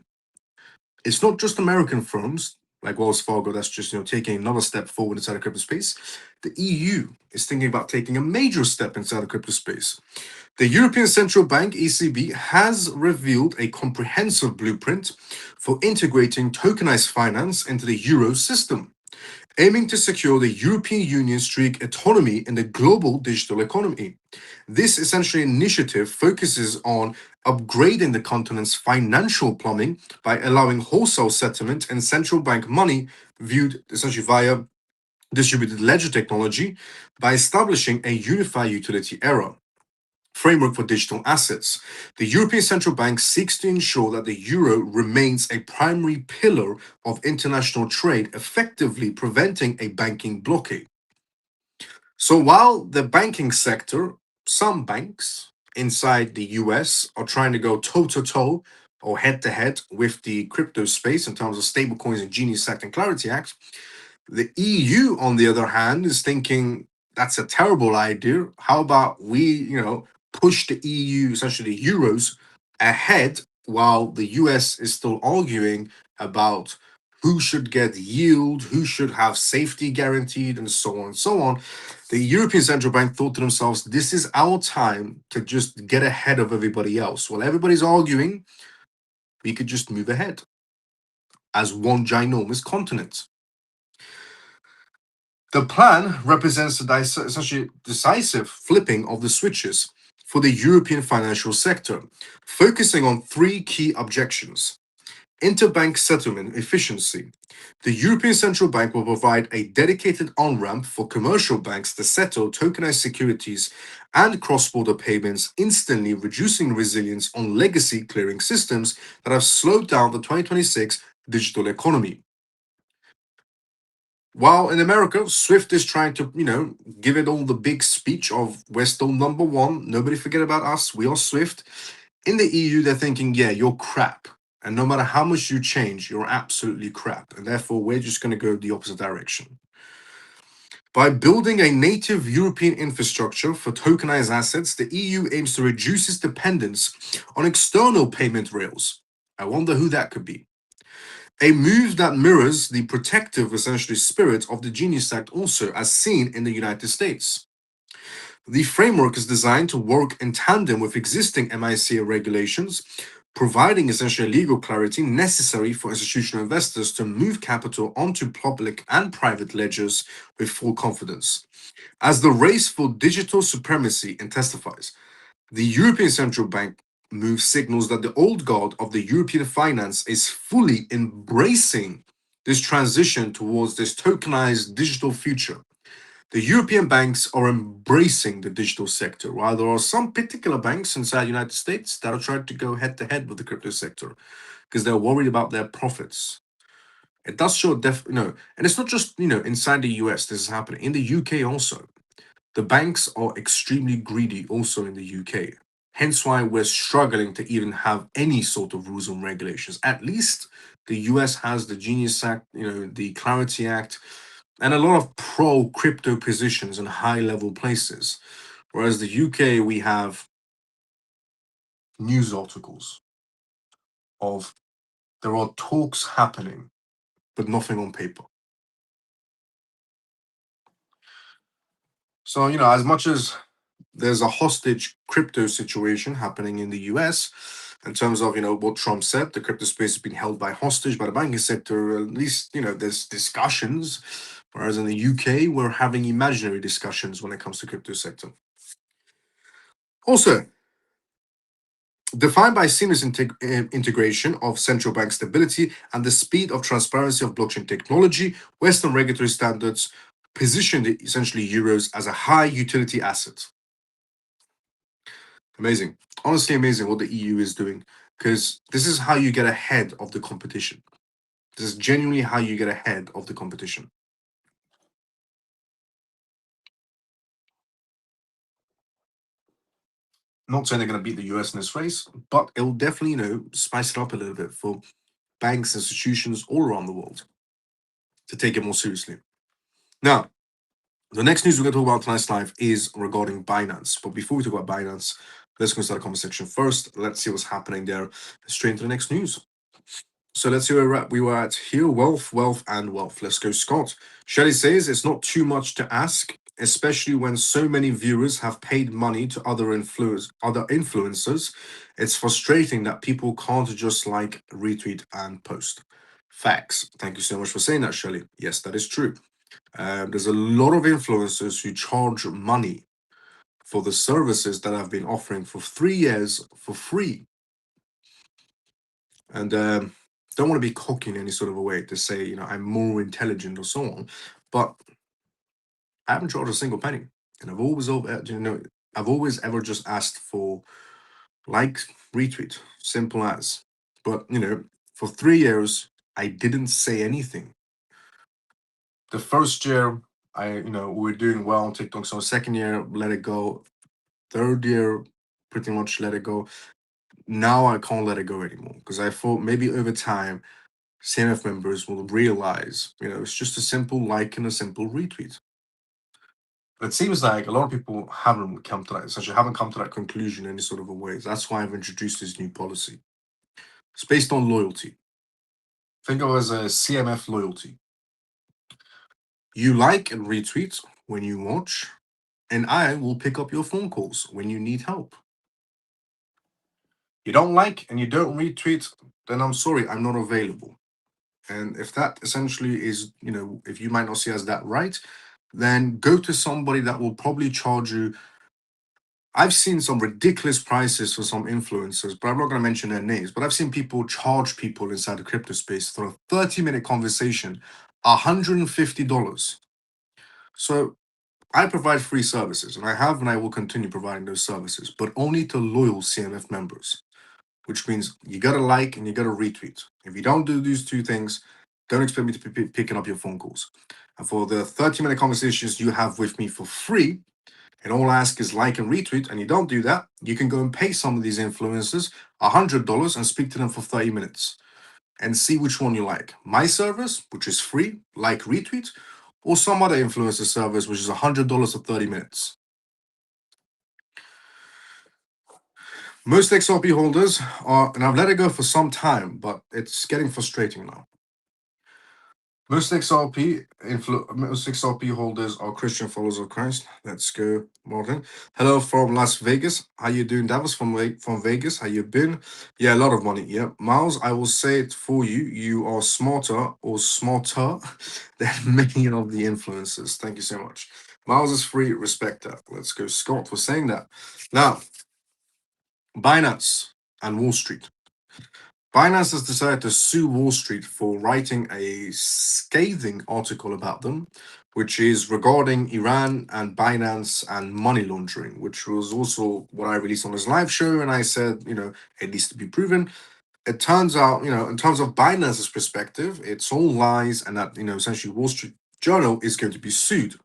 It's not just American firms, like Wells Fargo, that's just taking another step forward inside the crypto space. The EU is thinking about taking a major step inside the crypto space. The European Central Bank (ECB) has revealed a comprehensive blueprint for integrating tokenized finance into the euro system, aiming to secure the European Union's strategic autonomy in the global digital economy. This essentially initiative focuses on upgrading the continent's financial plumbing by allowing wholesale settlement and central bank money viewed essentially via distributed ledger technology by establishing a unified utility era framework for digital assets. The European Central Bank seeks to ensure that the euro remains a primary pillar of international trade, effectively preventing a banking blockade. So while the banking sector, some banks inside the US are trying to go toe to toe or head to head with the crypto space in terms of stablecoins and Genius Act and Clarity Act, the EU, on the other hand, is thinking that's a terrible idea. How about we, push the EU, essentially the euros, ahead while the US is still arguing about who should get yield, who should have safety guaranteed, and so on and so on. The European Central Bank thought to themselves, this is our time to just get ahead of everybody else. While everybody's arguing, we could just move ahead as one ginormous continent. The plan represents a essentially decisive flipping of the switches for the European financial sector, focusing on three key objections. Interbank settlement efficiency. The European Central Bank will provide a dedicated on-ramp for commercial banks to settle tokenized securities and cross-border payments, instantly reducing resilience on legacy clearing systems that have slowed down the 2026 digital economy. While in America, Swift is trying to, give it all the big speech of we're still number one. Nobody forget about us. We are Swift. In the EU, they're thinking, yeah, you're crap. And no matter how much you change, you're absolutely crap. And therefore, we're just going to go the opposite direction. By building a native European infrastructure for tokenized assets, the EU aims to reduce its dependence on external payment rails. I wonder who that could be. A move that mirrors the protective, essentially, spirit of the Genius Act, also as seen in the United States. The framework is designed to work in tandem with existing MiCA regulations, providing essentially legal clarity necessary for institutional investors to move capital onto public and private ledgers with full confidence. As the race for digital supremacy intensifies, the European Central Bank move signals that the old guard of the European finance is fully embracing this transition towards this tokenized digital future. The European banks are embracing the digital sector, while there are some particular banks inside the United States that are trying to go head to head with the crypto sector because they're worried about their profits. It does show and it's not just inside the US this is happening. In the UK also, the banks are extremely greedy also in the UK. Hence why we're struggling to even have any sort of rules and regulations. At least the US has the Genius Act, the Clarity Act, and a lot of pro crypto positions in high level places. Whereas the UK, we have news articles of there are talks happening, but nothing on paper. So, as much as there's a hostage crypto situation happening in the US in terms of what Trump said, the crypto space has been held by hostage by the banking sector. At least there's discussions, whereas in the UK we're having imaginary discussions when it comes to crypto sector. Also, defined by seamless integration of central bank stability and the speed of transparency of blockchain technology, Western regulatory standards position essentially euros as a high utility asset. Amazing. Honestly, amazing what the EU is doing, because this is how you get ahead of the competition. This is genuinely how you get ahead of the competition. Not saying they're going to beat the US in this race, but it will definitely, spice it up a little bit for banks, institutions all around the world to take it more seriously. Now, the next news we're going to talk about tonight's live is regarding Binance. But before we talk about Binance, let's go start the comment section first. Let's see what's happening there. Straight into the next news. So let's see where we were at here. Wealth, wealth, and wealth. Let's go, Scott. Shelley says it's not too much to ask, especially when so many viewers have paid money to other influencers. It's frustrating that people can't just like, retweet, and post. Facts. Thank you so much for saying that, Shelley. Yes, that is true. There's a lot of influencers who charge money for the services that I've been offering for 3 years for free. And don't want to be cocky in any sort of a way to say, I'm more intelligent or so on, but I haven't charged a single penny. And I've always ever just asked for like, retweet, simple as. But, for 3 years, I didn't say anything. The first year, we were doing well on TikTok. So second year, let it go. Third year, pretty much let it go. Now I can't let it go anymore because I thought maybe over time CMF members will realize, it's just a simple like and a simple retweet. But it seems like a lot of people haven't come to that, essentially haven't come to that conclusion in any sort of a way. That's why I've introduced this new policy. It's based on loyalty. Think of it as a CMF loyalty. You like and retweet when you watch, and I will pick up your phone calls when you need help. You don't like and you don't retweet, then I'm sorry, I'm not available. And if that essentially is, if you might not see as that right, then go to somebody that will probably charge you. I've seen some ridiculous prices for some influencers, but I'm not going to mention their names. But I've seen people charge people inside the crypto space for a 30-minute conversation $150. So I provide free services, and I have and I will continue providing those services, but only to loyal CMF members, which means you got to like and you got to retweet. If you don't do these two things, don't expect me to be picking up your phone calls. And for the 30-minute conversations you have with me for free, and all I ask is like and retweet, and you don't do that, you can go and pay some of these influencers $100 and speak to them for 30 minutes and see which one you like. My service, which is free, like retweet, or some other influencer service, which is $100 for 30 minutes. Most XRP holders are, and I've let it go for some time, but it's getting frustrating now. Most XRP holders are Christian followers of Christ. Let's go, Martin. Hello from Las Vegas. How you doing, Davos from Vegas? How you been? Yeah, a lot of money. Yeah, Miles. I will say it for you. You are smarter than many of the influencers. Thank you so much. Miles is free. Respect that. Let's go, Scott, for saying that. Now, Binance and Wall Street. Binance has decided to sue Wall Street for writing a scathing article about them, which is regarding Iran and Binance and money laundering, which was also what I released on this live show. And I said, it needs to be proven. It turns out, in terms of Binance's perspective, it's all lies, and that, essentially Wall Street Journal is going to be sued.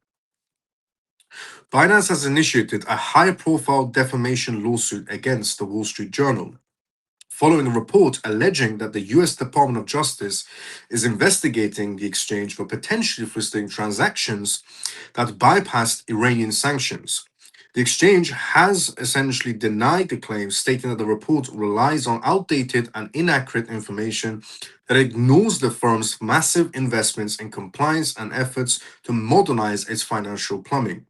Binance has initiated a high profile defamation lawsuit against the Wall Street Journal, following a report alleging that the US Department of Justice is investigating the exchange for potentially frustrating transactions that bypassed Iranian sanctions. The exchange has essentially denied the claims, stating that the report relies on outdated and inaccurate information that ignores the firm's massive investments in compliance and efforts to modernize its financial plumbing.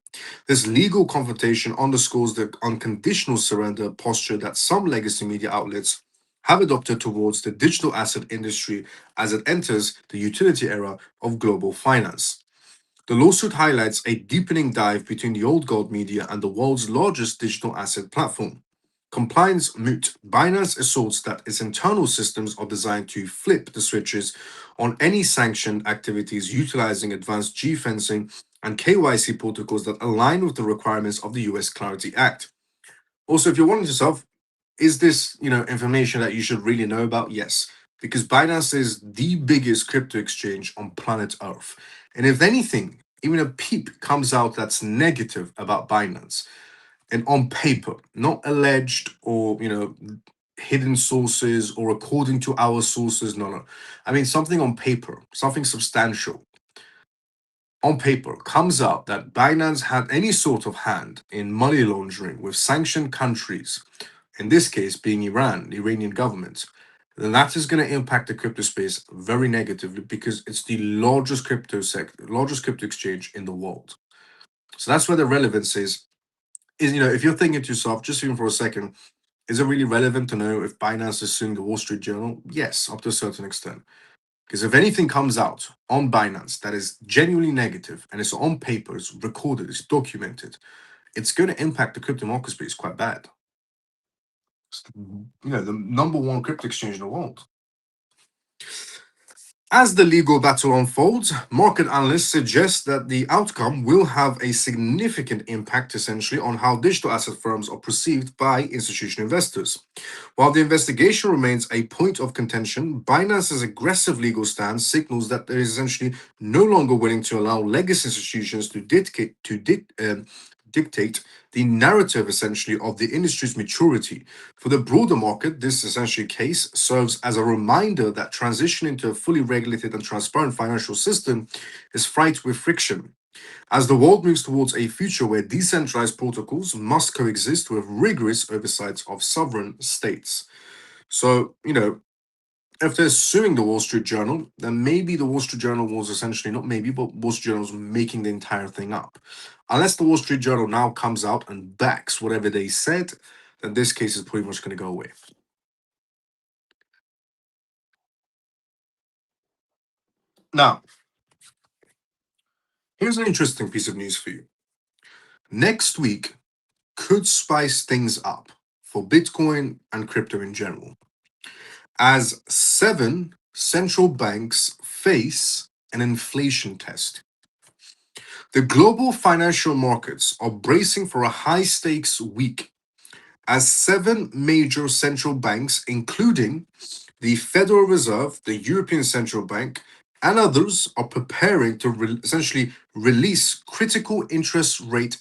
This legal confrontation underscores the unconditional surrender posture that some legacy media outlets have adopted towards the digital asset industry as it enters the utility era of global finance. The lawsuit highlights a deepening dive between the old guard media and the world's largest digital asset platform. Compliance moot. Binance asserts that its internal systems are designed to flip the switches on any sanctioned activities utilizing advanced geofencing and KYC protocols that align with the requirements of the US Clarity Act. Also, if you're wondering yourself, is this, information that you should really know about? Yes, because Binance is the biggest crypto exchange on planet Earth. And if anything, even a peep comes out that's negative about Binance, and on paper, not alleged or, hidden sources or according to our sources, no. I mean, something on paper, something substantial on paper comes out that Binance had any sort of hand in money laundering with sanctioned countries, in this case being Iran, the Iranian government, then that is going to impact the crypto space very negatively because it's the largest largest crypto exchange in the world. So that's where the relevance is. If you're thinking to yourself, just even for a second, is it really relevant to know if Binance is suing the Wall Street Journal? Yes, up to a certain extent. Because if anything comes out on Binance that is genuinely negative and it's on paper, it's recorded, it's documented, it's going to impact the crypto market space quite bad. It's the number one crypto exchange in the world. As the legal battle unfolds, market analysts suggest that the outcome will have a significant impact, essentially, on how digital asset firms are perceived by institutional investors. While the investigation remains a point of contention, Binance's aggressive legal stance signals that it is essentially no longer willing to allow legacy institutions to dictate the narrative, essentially, of the industry's maturity. For the broader market, this essentially case serves as a reminder that transitioning to a fully regulated and transparent financial system is fraught with friction. As the world moves towards a future where decentralized protocols must coexist with rigorous oversight of sovereign states. So, if they're suing the Wall Street Journal, then maybe the Wall Street Journal was essentially, not maybe, but Wall Street Journal was making the entire thing up. Unless the Wall Street Journal now comes out and backs whatever they said, then this case is pretty much going to go away. Now, here's an interesting piece of news for you. Next week could spice things up for Bitcoin and crypto in general, as 7 central banks face an inflation test. The global financial markets are bracing for a high stakes week as 7 major central banks, including the Federal Reserve, the European Central Bank, and others, are preparing to essentially release critical interest rate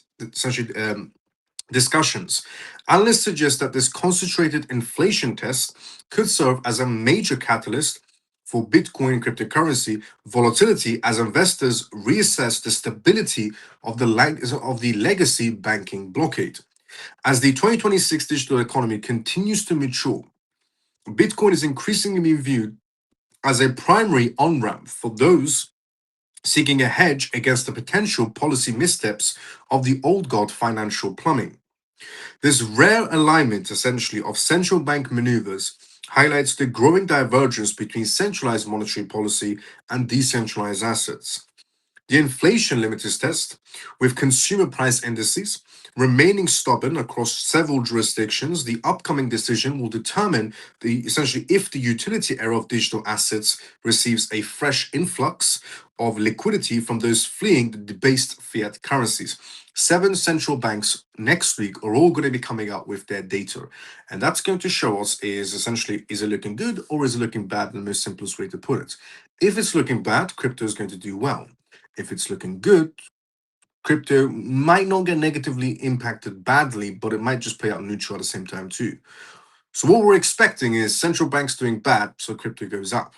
discussions. Analysts suggest that this concentrated inflation test could serve as a major catalyst for Bitcoin cryptocurrency volatility as investors reassess the stability of the legacy banking blockade. As the 2026 digital economy continues to mature, Bitcoin is increasingly being viewed as a primary on ramp for those seeking a hedge against the potential policy missteps of the old guard financial plumbing. This rare alignment, essentially, of central bank maneuvers highlights the growing divergence between centralized monetary policy and decentralized assets. The inflation limiters test, with consumer price indices remaining stubborn across several jurisdictions, the upcoming decision will determine essentially if the utility era of digital assets receives a fresh influx of liquidity from those fleeing the debased fiat currencies. 7 central banks next week are all going to be coming out with their data, and that's going to show us is it looking good or is it looking bad? The most simplest way to put it. If it's looking bad, crypto is going to do well. If it's looking good, crypto might not get negatively impacted badly, but it might just play out neutral at the same time too. So what we're expecting is central banks doing bad, so crypto goes up.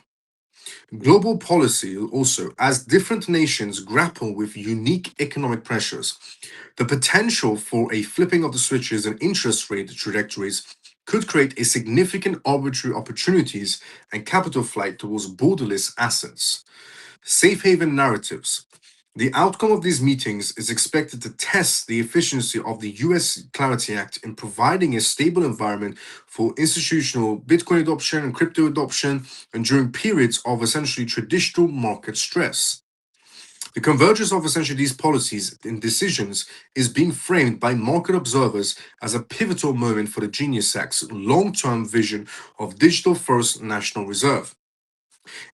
Global policy also, as different nations grapple with unique economic pressures, the potential for a flipping of the switches and interest rate trajectories could create a significant arbitrary opportunities and capital flight towards borderless assets. Safe haven narratives. The outcome of these meetings is expected to test the efficiency of the US Clarity Act in providing a stable environment for institutional Bitcoin adoption and crypto adoption, and during periods of essentially traditional market stress. The convergence of essentially these policies and decisions is being framed by market observers as a pivotal moment for the Genius Act's long-term vision of digital first national reserve.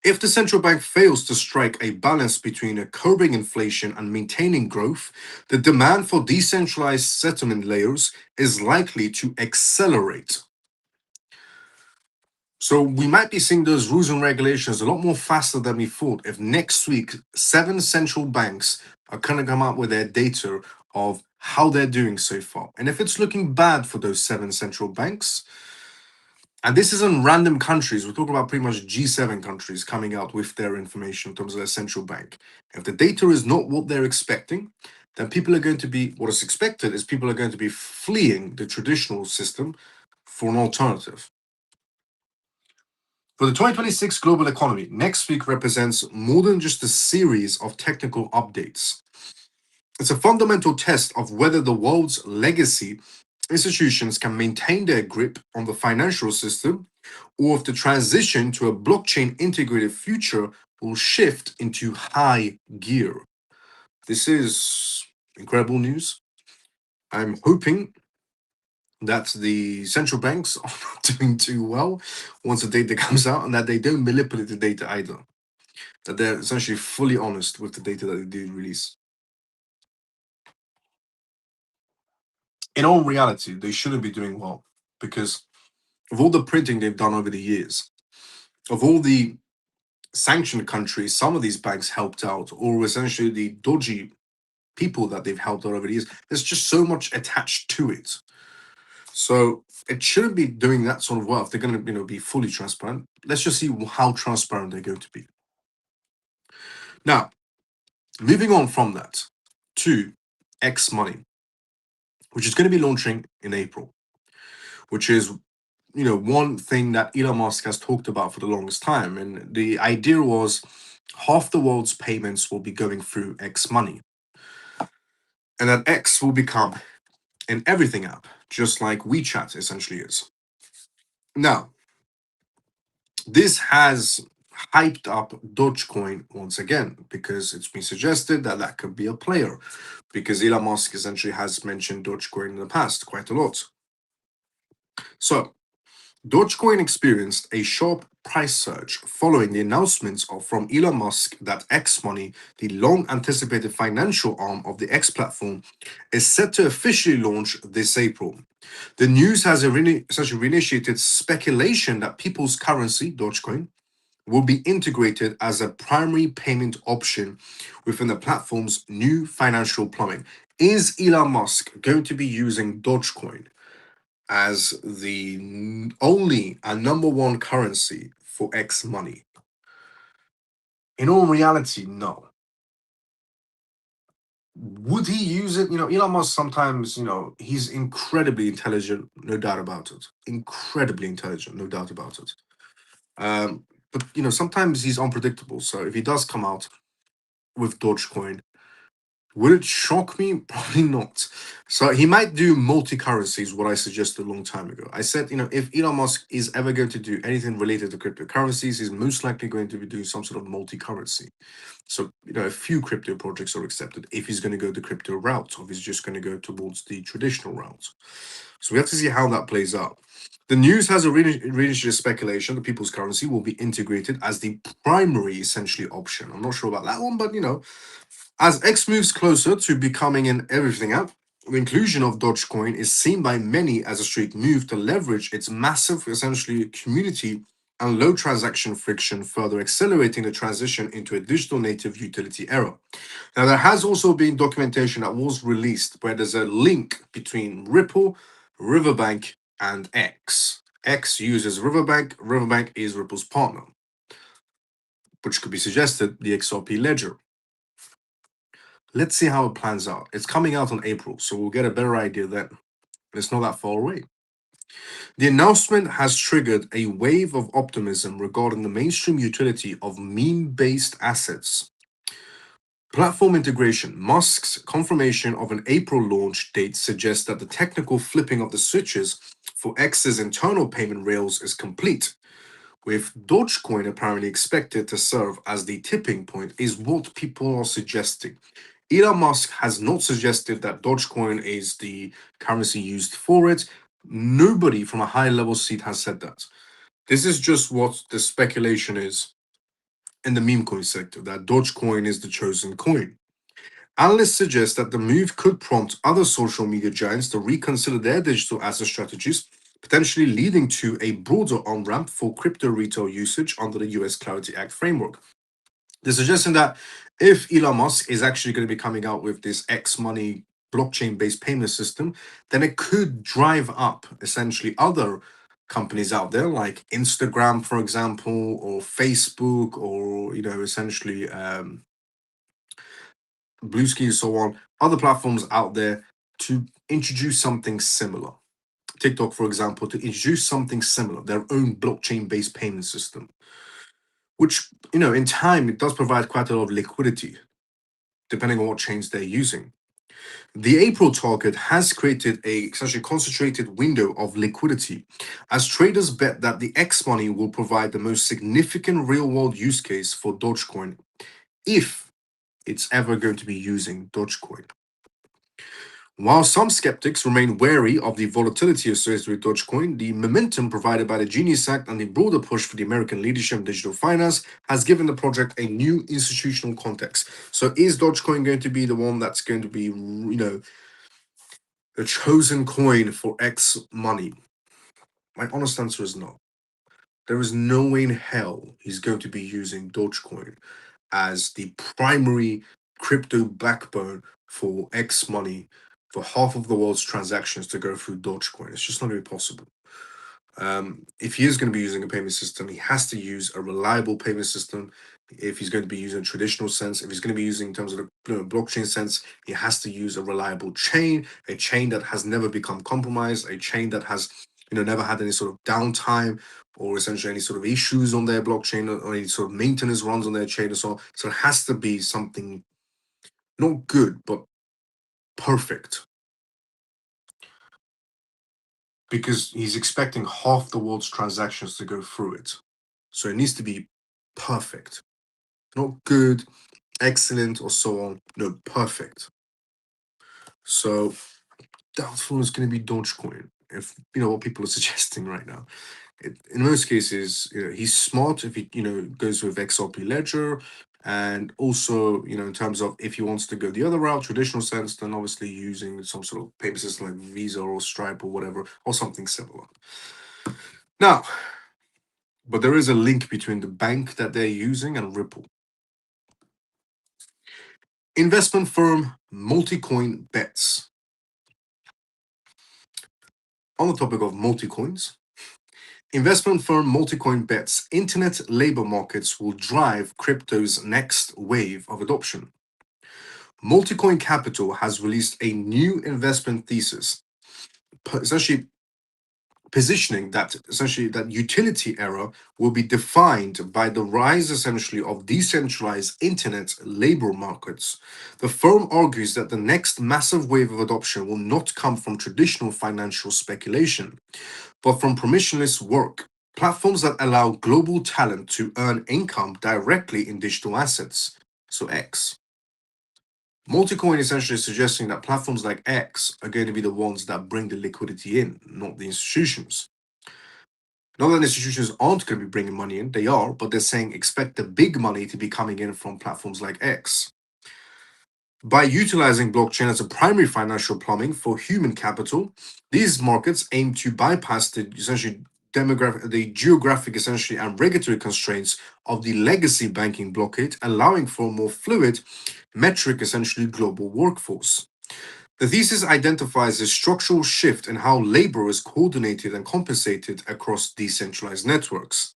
If the central bank fails to strike a balance between curbing inflation and maintaining growth, the demand for decentralized settlement layers is likely to accelerate. So we might be seeing those rules and regulations a lot more faster than we thought if next week 7 central banks are going to come out with their data of how they're doing so far. And if it's looking bad for those 7 central banks, and this isn't random countries. We're talking about pretty much G7 countries coming out with their information in terms of their central bank. If the data is not what they're expecting, then what is expected is people are going to be fleeing the traditional system for an alternative. For the 2026 global economy, next week represents more than just a series of technical updates. It's a fundamental test of whether the world's legacy institutions can maintain their grip on the financial system, or if the transition to a blockchain integrated future will shift into high gear. This is incredible news. I'm hoping that the central banks are not doing too well once the data comes out, and that they don't manipulate the data either. That they're essentially fully honest with the data that they do release. In all reality, they shouldn't be doing well because of all the printing they've done over the years, of all the sanctioned countries some of these banks helped out, or essentially the dodgy people that they've helped out over the years. There's just so much attached to it. So it shouldn't be doing that sort of work. If they're going to, be fully transparent. Let's just see how transparent they're going to be. Now, moving on from that to X Money, which is going to be launching in April, which is one thing that Elon Musk has talked about for the longest time. And the idea was half the world's payments will be going through X Money. And that X will become an everything app, just like WeChat essentially is. Now, this has hyped up Dogecoin once again because it's been suggested that that could be a player because Elon Musk essentially has mentioned Dogecoin in the past quite a lot. So, Dogecoin experienced a sharp price surge following the announcements from Elon Musk that X Money, the long anticipated financial arm of the X platform, is set to officially launch this April. The news has essentially reinitiated speculation that people's currency, Dogecoin, will be integrated as a primary payment option within the platform's new financial plumbing. Is Elon Musk going to be using Dogecoin as the only and number one currency for X money? In all reality, no. Would he use it? Elon Musk sometimes, he's incredibly intelligent, no doubt about it. Incredibly intelligent, no doubt about it. But sometimes he's unpredictable. So if he does come out with Dogecoin, would it shock me? Probably not. So he might do multi-currencies, what I suggested a long time ago. I said, if Elon Musk is ever going to do anything related to cryptocurrencies, he's most likely going to be doing some sort of multi-currency. So, a few crypto projects are accepted if he's going to go the crypto route, or if he's just going to go towards the traditional route. So we have to see how that plays out. The news has a reinitiated speculation that people's currency will be integrated as the primary, essentially, option. I'm not sure about that one, but as X moves closer to becoming an everything app, the inclusion of Dogecoin is seen by many as a straight move to leverage its massive, essentially, community and low transaction friction, further accelerating the transition into a digital native utility era. Now, there has also been documentation that was released where there's a link between Ripple, Riverbank, and X. X uses Riverbank, Riverbank is Ripple's partner, which could be suggested the XRP ledger. Let's see how it plans out. It's coming out in April, so we'll get a better idea then. It's not that far away. The announcement has triggered a wave of optimism regarding the mainstream utility of meme-based assets. Platform integration. Musk's confirmation of an April launch date suggests that the technical flipping of the switches for X's internal payment rails is complete, with Dogecoin apparently expected to serve as the tipping point, is what people are suggesting. Elon Musk has not suggested that Dogecoin is the currency used for it. Nobody from a high level seat has said that. This is just what the speculation is in the meme coin sector, that Dogecoin is the chosen coin. Analysts suggest that the move could prompt other social media giants to reconsider their digital asset strategies, potentially leading to a broader on ramp for crypto retail usage under the US Clarity Act framework. They're suggesting that if Elon Musk is actually going to be coming out with this X Money blockchain based payment system, then it could drive up essentially other companies out there like Instagram, for example, or Facebook, or essentially Bluesky and so on, other platforms out there to introduce something similar. TikTok, for example, to introduce something similar, their own blockchain-based payment system, which, in time, it does provide quite a lot of liquidity, depending on what chains they're using. The April target has created a essentially concentrated window of liquidity as traders bet that the X money will provide the most significant real-world use case for Dogecoin if it's ever going to be using Dogecoin. While some skeptics remain wary of the volatility associated with Dogecoin, the momentum provided by the Genius Act and the broader push for the American leadership in digital finance has given the project a new institutional context. So is Dogecoin going to be the one that's going to be, the chosen coin for X money? My honest answer is no. There is no way in hell he's going to be using Dogecoin as the primary crypto backbone for X money, for half of the world's transactions to go through Dogecoin. It's just not going to be possible. If he is going to be using a payment system, he has to use a reliable payment system. If he's going to be using a traditional sense, if he's going to be using in terms of the blockchain sense, he has to use a reliable chain, a chain that has never become compromised, a chain that has never had any sort of downtime or essentially any sort of issues on their blockchain or any sort of maintenance runs on their chain or so. So it has to be something not good, but perfect. Because he's expecting half the world's transactions to go through it. So it needs to be perfect. Not good, excellent, or so on. No, perfect. So doubtful is going to be Dogecoin, if what people are suggesting right now. In most cases, he's smart if he goes with XRP Ledger, and also in terms of if he wants to go the other route, traditional sense, then obviously using some sort of payment system like Visa or Stripe or whatever, or something similar. Now, but there is a link between the bank that they're using and Ripple. Investment firm Multicoin bets. On the topic of multicoins, investment firm Multicoin bets internet labor markets will drive crypto's next wave of adoption. Multicoin Capital has released a new investment thesis, essentially positioning that utility era will be defined by the rise essentially of decentralized internet labor markets. The firm argues that the next massive wave of adoption will not come from traditional financial speculation, but from permissionless work, platforms that allow global talent to earn income directly in digital assets, so X. Multicoin essentially suggesting that platforms like X are going to be the ones that bring the liquidity in, not the institutions. Not that institutions aren't going to be bringing money in, they are, but they're saying expect the big money to be coming in from platforms like X. By utilizing blockchain as a primary financial plumbing for human capital, these markets aim to bypass the geographic essentially and regulatory constraints of the legacy banking blockade, allowing for a more fluid, metric essentially global workforce. The thesis identifies a structural shift in how labor is coordinated and compensated across decentralized networks.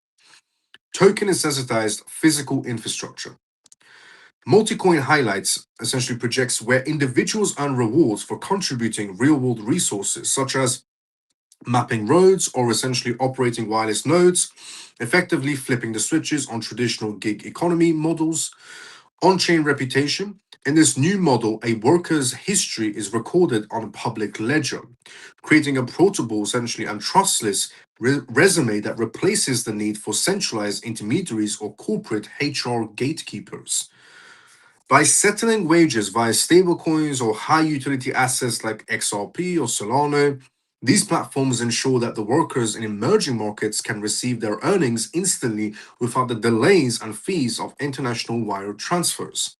Token sensitized physical infrastructure. Multicoin highlights essentially projects where individuals earn rewards for contributing real world resources, such as mapping roads or essentially operating wireless nodes, effectively flipping the switches on traditional gig economy models. On-chain reputation. In this new model, a worker's history is recorded on a public ledger, creating a portable, essentially, and trustless resume that replaces the need for centralized intermediaries or corporate HR gatekeepers. By settling wages via stablecoins or high utility assets like XRP or Solana, these platforms ensure that the workers in emerging markets can receive their earnings instantly without the delays and fees of international wire transfers.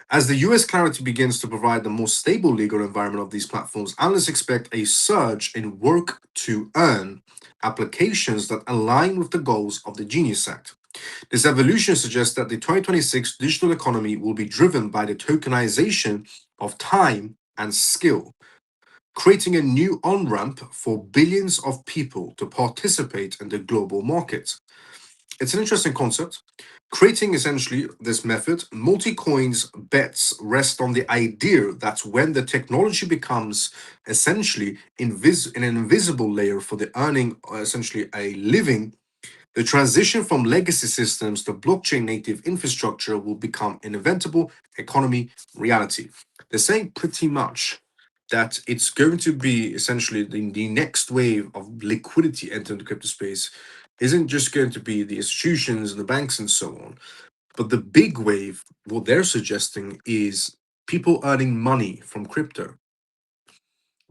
As the US clarity begins to provide the more stable legal environment of these platforms, analysts expect a surge in work to earn applications that align with the goals of the Genius Act. This evolution suggests that the 2026 digital economy will be driven by the tokenization of time and skill, creating a new on ramp for billions of people to participate in the global market. It's an interesting concept. Creating essentially this method, multi-coins bets rest on the idea that when the technology becomes essentially an invisible layer for the earning essentially a living, the transition from legacy systems to blockchain native infrastructure will become an inevitable economy reality. They're saying pretty much that it's going to be essentially the next wave of liquidity entering the crypto space isn't just going to be the institutions and the banks and so on, but the big wave, what they're suggesting is people earning money from crypto.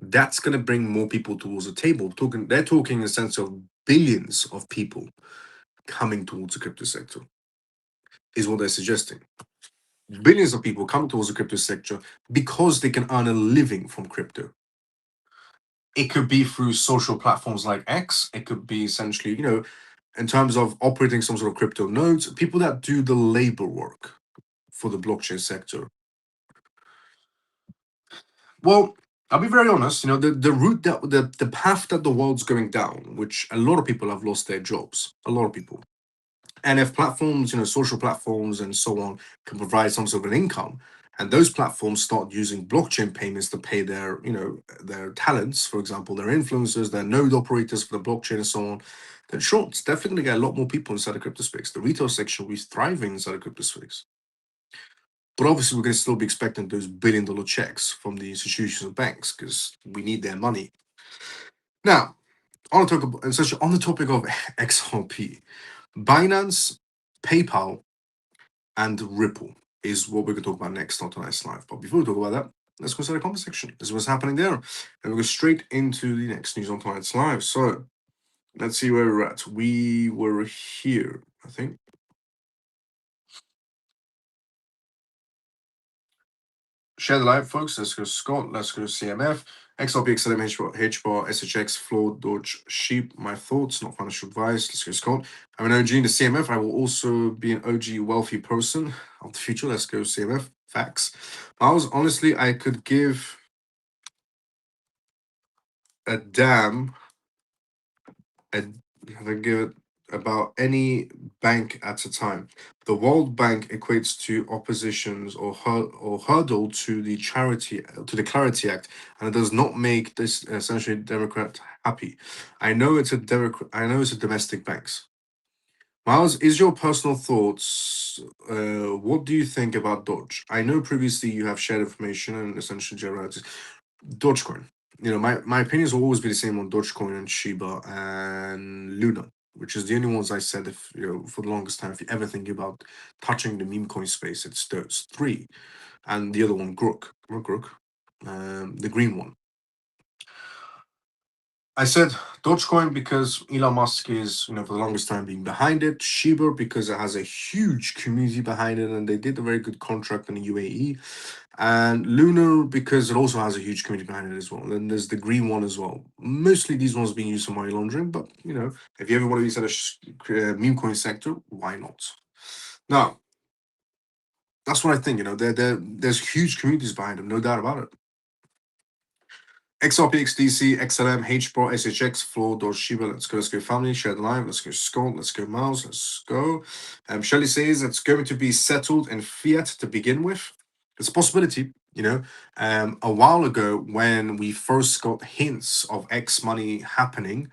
That's going to bring more people towards the table. They're talking in a sense of billions of people coming towards the crypto sector, is what they're suggesting. Billions of people come towards the crypto sector because they can earn a living from crypto. It could be through social platforms like X. It could be essentially, in terms of operating some sort of crypto nodes, people that do the labor work for the blockchain sector. Well, I'll be very honest, the route that the path that the world's going down, which a lot of people have lost their jobs, a lot of people. And if platforms, social platforms and so on can provide some sort of an income, and those platforms start using blockchain payments to pay their, their talents, for example, their influencers, their node operators for the blockchain and so on, then sure, it's definitely going to get a lot more people inside the crypto space. The retail section will be thriving inside the crypto space. But obviously, we're going to still be expecting those billion-dollar checks from the institutions and banks because we need their money. Now, essentially on the topic of XRP, Binance, PayPal, and Ripple is what we're going to talk about next on tonight's live. But before we talk about that, let's go to the comment section. This is what's happening there. And we'll go straight into the next news on tonight's live. So let's see where we're at. We were here, I think. Share the live, folks. Let's go Scott. Let's go CMF. XRP, XLM, HBAR, SHX, Floor, Dodge, Sheep. My thoughts, not financial advice. Let's go Scott. I'm an OG in the CMF. I will also be an OG wealthy person of the future. Let's go CMF. Facts. Miles, honestly, I could give a damn and I give it about any bank at a time. The World Bank equates to oppositions or hurdle to the Clarity Act, and it does not make this essentially Democrat happy. I know it's a Democrat. I know it's a domestic banks. Miles, is your personal thoughts? What do you think about Dodge? I know previously you have shared information and essentially generalities. Dogecoin. My opinions will always be the same on Dogecoin and Shiba and Luna, which is the only ones I said. If for the longest time, if you ever think about touching the meme coin space, it's those three, and the other one, Grook, the green one. I said Dogecoin because Elon Musk is, for the longest time being behind it. Shiba because it has a huge community behind it, and they did a very good contract in the UAE. And Lunar because it also has a huge community behind it as well. And then there's the green one as well. Mostly these ones being used for money laundering, but if you ever want to use that as meme coin sector, why not? Now, that's what I think. There's huge communities behind them, no doubt about it. XRP, XDC, XLM, HBAR, SHX, Floor, Dodge, Shiba. Let's go family, share the live. Let's go Scott, let's go Miles, let's go. Shelly says it's going to be settled in fiat to begin with. It's a possibility, a while ago when we first got hints of X money happening,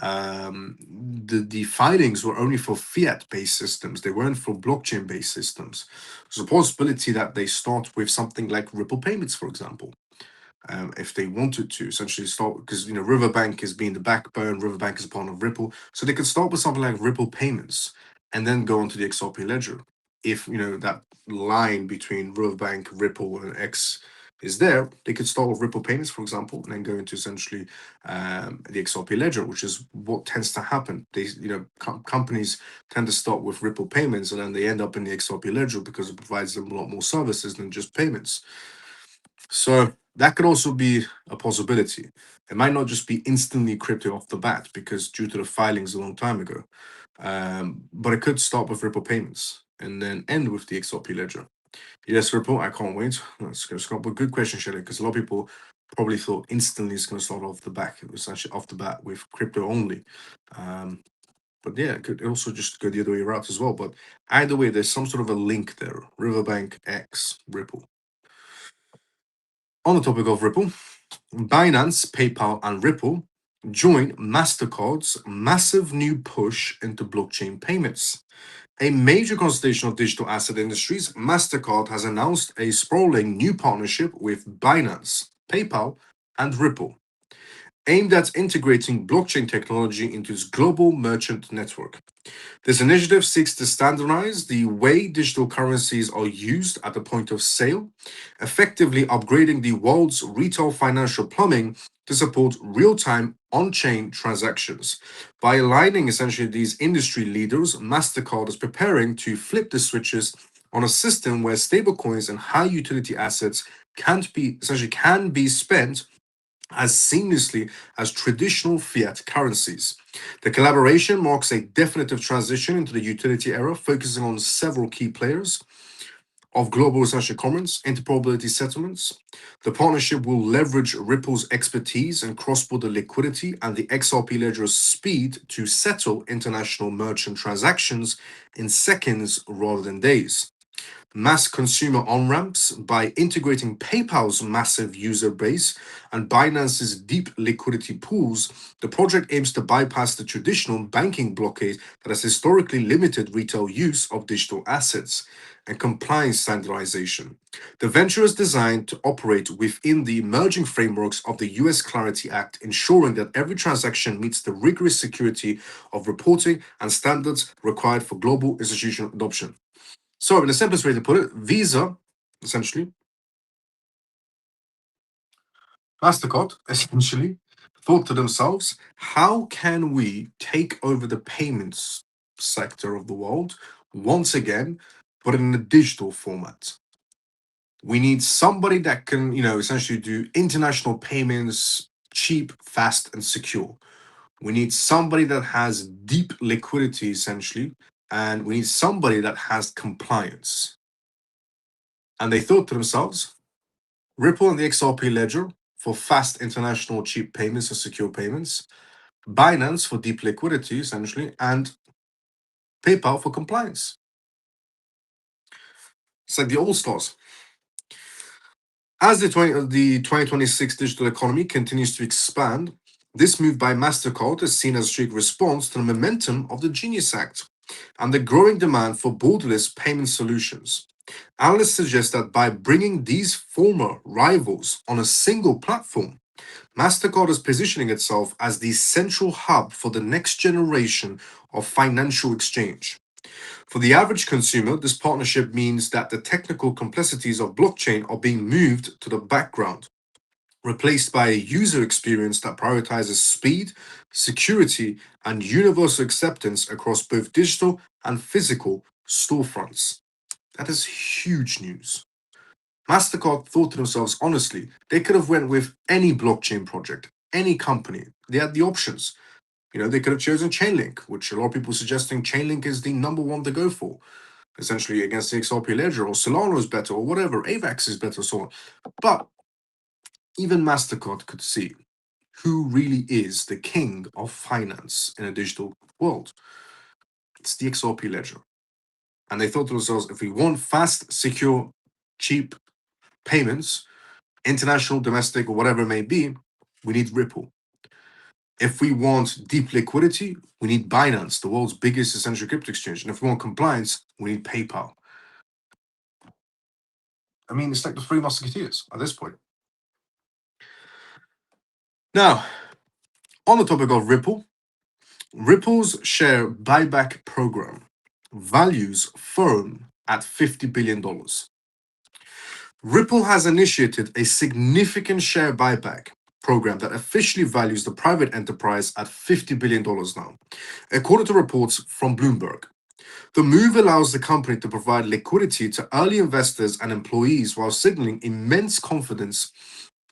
the filings were only for fiat-based systems. They weren't for blockchain-based systems. There's a possibility that they start with something like Ripple payments, for example. If they wanted to essentially start, because Riverbank is being the backbone, Riverbank is a part of Ripple, so they could start with something like Ripple payments and then go onto the XRP ledger. If that line between Riverbank, Ripple, and X is there, they could start with Ripple payments, for example, and then go into essentially the XRP ledger, which is what tends to happen. They, companies tend to start with Ripple payments and then they end up in the XRP ledger because it provides them a lot more services than just payments. So that could also be a possibility. It might not just be instantly crypto off the bat because due to the filings a long time ago, but it could start with Ripple payments and then end with the XRP ledger. Yes, Ripple, I can't wait. Let's go, Scott. But good question, Shelly, because a lot of people probably thought instantly it's going to start off the back, essentially off the bat with crypto only. But yeah, it could also just go the other way around as well. But either way, there's some sort of a link there. Riverbank X Ripple. On the topic of Ripple, Binance, PayPal, and Ripple join MasterCard's massive new push into blockchain payments. A major constellation of digital asset industries, MasterCard has announced a sprawling new partnership with Binance, PayPal, and Ripple, aimed at integrating blockchain technology into its global merchant network. This initiative seeks to standardize the way digital currencies are used at the point of sale, effectively upgrading the world's retail financial plumbing to support real time on chain transactions. By aligning essentially these industry leaders, MasterCard is preparing to flip the switches on a system where stablecoins and high utility assets can be spent as seamlessly as traditional fiat currencies. The collaboration marks a definitive transition into the utility era, focusing on several key players of global essential commerce, interoperability settlements. The partnership will leverage Ripple's expertise in cross-border liquidity and the XRP ledger's speed to settle international merchant transactions in seconds rather than days. Mass consumer on ramps by integrating PayPal's massive user base and Binance's deep liquidity pools. The project aims to bypass the traditional banking blockade that has historically limited retail use of digital assets and compliance standardization. The venture is designed to operate within the emerging frameworks of the US Clarity Act, ensuring that every transaction meets the rigorous security of reporting and standards required for global institutional adoption. So, in the simplest way to put it, Visa, essentially, MasterCard, essentially, thought to themselves, how can we take over the payments sector of the world once again, but in a digital format? We need somebody that can, essentially do international payments cheap, fast, and secure. We need somebody that has deep liquidity, essentially, and we need somebody that has compliance. And they thought to themselves, Ripple and the XRP ledger for fast international cheap payments and secure payments, Binance for deep liquidity, essentially, and PayPal for compliance. It's like the all stars. As the 2026 digital economy continues to expand, this move by MasterCard is seen as a strict response to the momentum of the Genius Act and the growing demand for borderless payment solutions. Analysts suggest that by bringing these former rivals on a single platform, MasterCard is positioning itself as the central hub for the next generation of financial exchange. For the average consumer, this partnership means that the technical complexities of blockchain are being moved to the background, replaced by a user experience that prioritizes speed, security, and universal acceptance across both digital and physical storefronts. That is huge news. MasterCard thought to themselves, honestly, they could have went with any blockchain project, any company. They had the options. They could have chosen Chainlink, which a lot of people are suggesting Chainlink is the number one to go for, essentially against the XRP Ledger, or Solana is better, or whatever, AVAX is better, so on. But even MasterCard could see who really is the king of finance in a digital world. It's the XRP Ledger. And they thought to themselves, if we want fast, secure, cheap payments, international, domestic, or whatever it may be, we need Ripple. If we want deep liquidity, we need Binance, the world's biggest essential crypto exchange. And if we want compliance, we need PayPal. I mean, it's like the three musketeers at this point. Now, on the topic of Ripple, Ripple's share buyback program values firm at $50 billion. Ripple has initiated a significant share buyback program that officially values the private enterprise at $50 billion now, according to reports from Bloomberg. The move allows the company to provide liquidity to early investors and employees while signaling immense confidence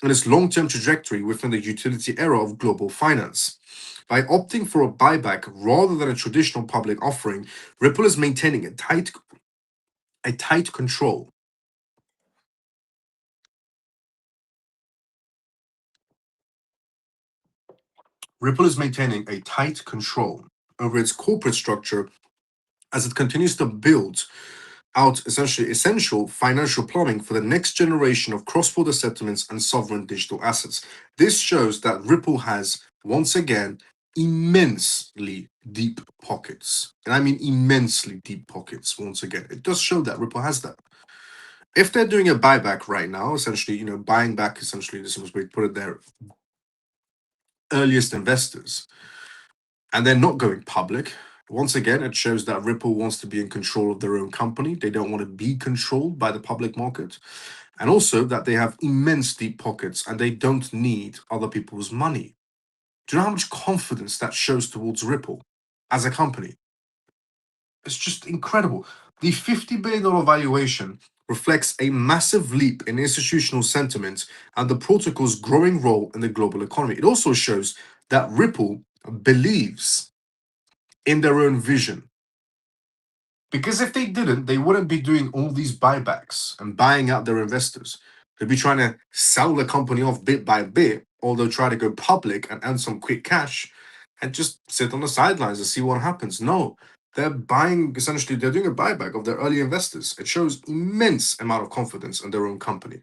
in its long-term trajectory within the utility era of global finance. By opting for a buyback rather than a traditional public offering, Ripple is maintaining a tight control. Ripple is maintaining a tight control over its corporate structure as it continues to build out essentially essential financial plumbing for the next generation of cross-border settlements and sovereign digital assets. This shows that Ripple has, once again, immensely deep pockets. And I mean immensely deep pockets, once again. It does show that Ripple has that. If they're doing a buyback right now, essentially, buying back, essentially, this is where we put it there, earliest investors, and they're not going public. Once again, it shows that Ripple wants to be in control of their own company. They don't want to be controlled by the public market. And also that they have immense deep pockets and they don't need other people's money. Do you know how much confidence that shows towards Ripple as a company? It's just incredible. The $50 billion valuation reflects a massive leap in institutional sentiment and the protocol's growing role in the global economy. It also shows that Ripple believes in their own vision. Because if they didn't, they wouldn't be doing all these buybacks and buying out their investors. They'd be trying to sell the company off bit by bit, or they'll try to go public and earn some quick cash and just sit on the sidelines and see what happens. No, they're buying, essentially, they're doing a buyback of their early investors. It shows immense amount of confidence in their own company.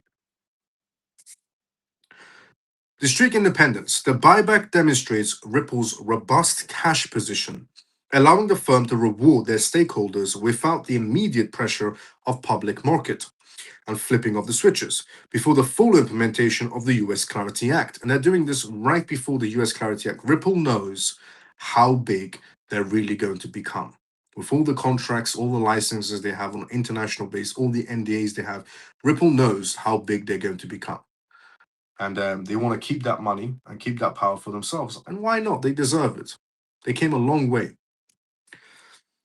The streak independence. The buyback demonstrates Ripple's robust cash position, allowing the firm to reward their stakeholders without the immediate pressure of public market and flipping of the switches before the full implementation of the US Clarity Act. And they're doing this right before the US Clarity Act. Ripple knows how big they're really going to become. With all the contracts, all the licenses they have on an international base, all the NDAs they have, Ripple knows how big they're going to become. And they want to keep that money and keep that power for themselves. And why not? They deserve it. They came a long way.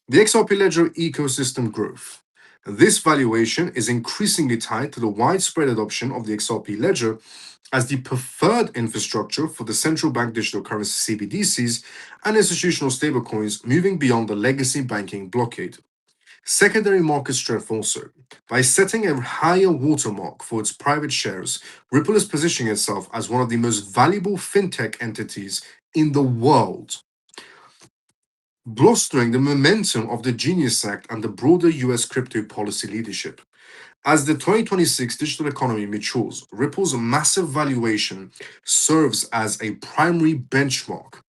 The XRP Ledger ecosystem growth. This valuation is increasingly tied to the widespread adoption of the XRP Ledger as the preferred infrastructure for the central bank digital currency CBDCs and institutional stablecoins, moving beyond the legacy banking blockade. Secondary market strength also. By setting a higher watermark for its private shares, Ripple is positioning itself as one of the most valuable fintech entities in the world, bolstering the momentum of the Genius Act and the broader US crypto policy leadership. As the 2026 digital economy matures, Ripple's massive valuation serves as a primary benchmark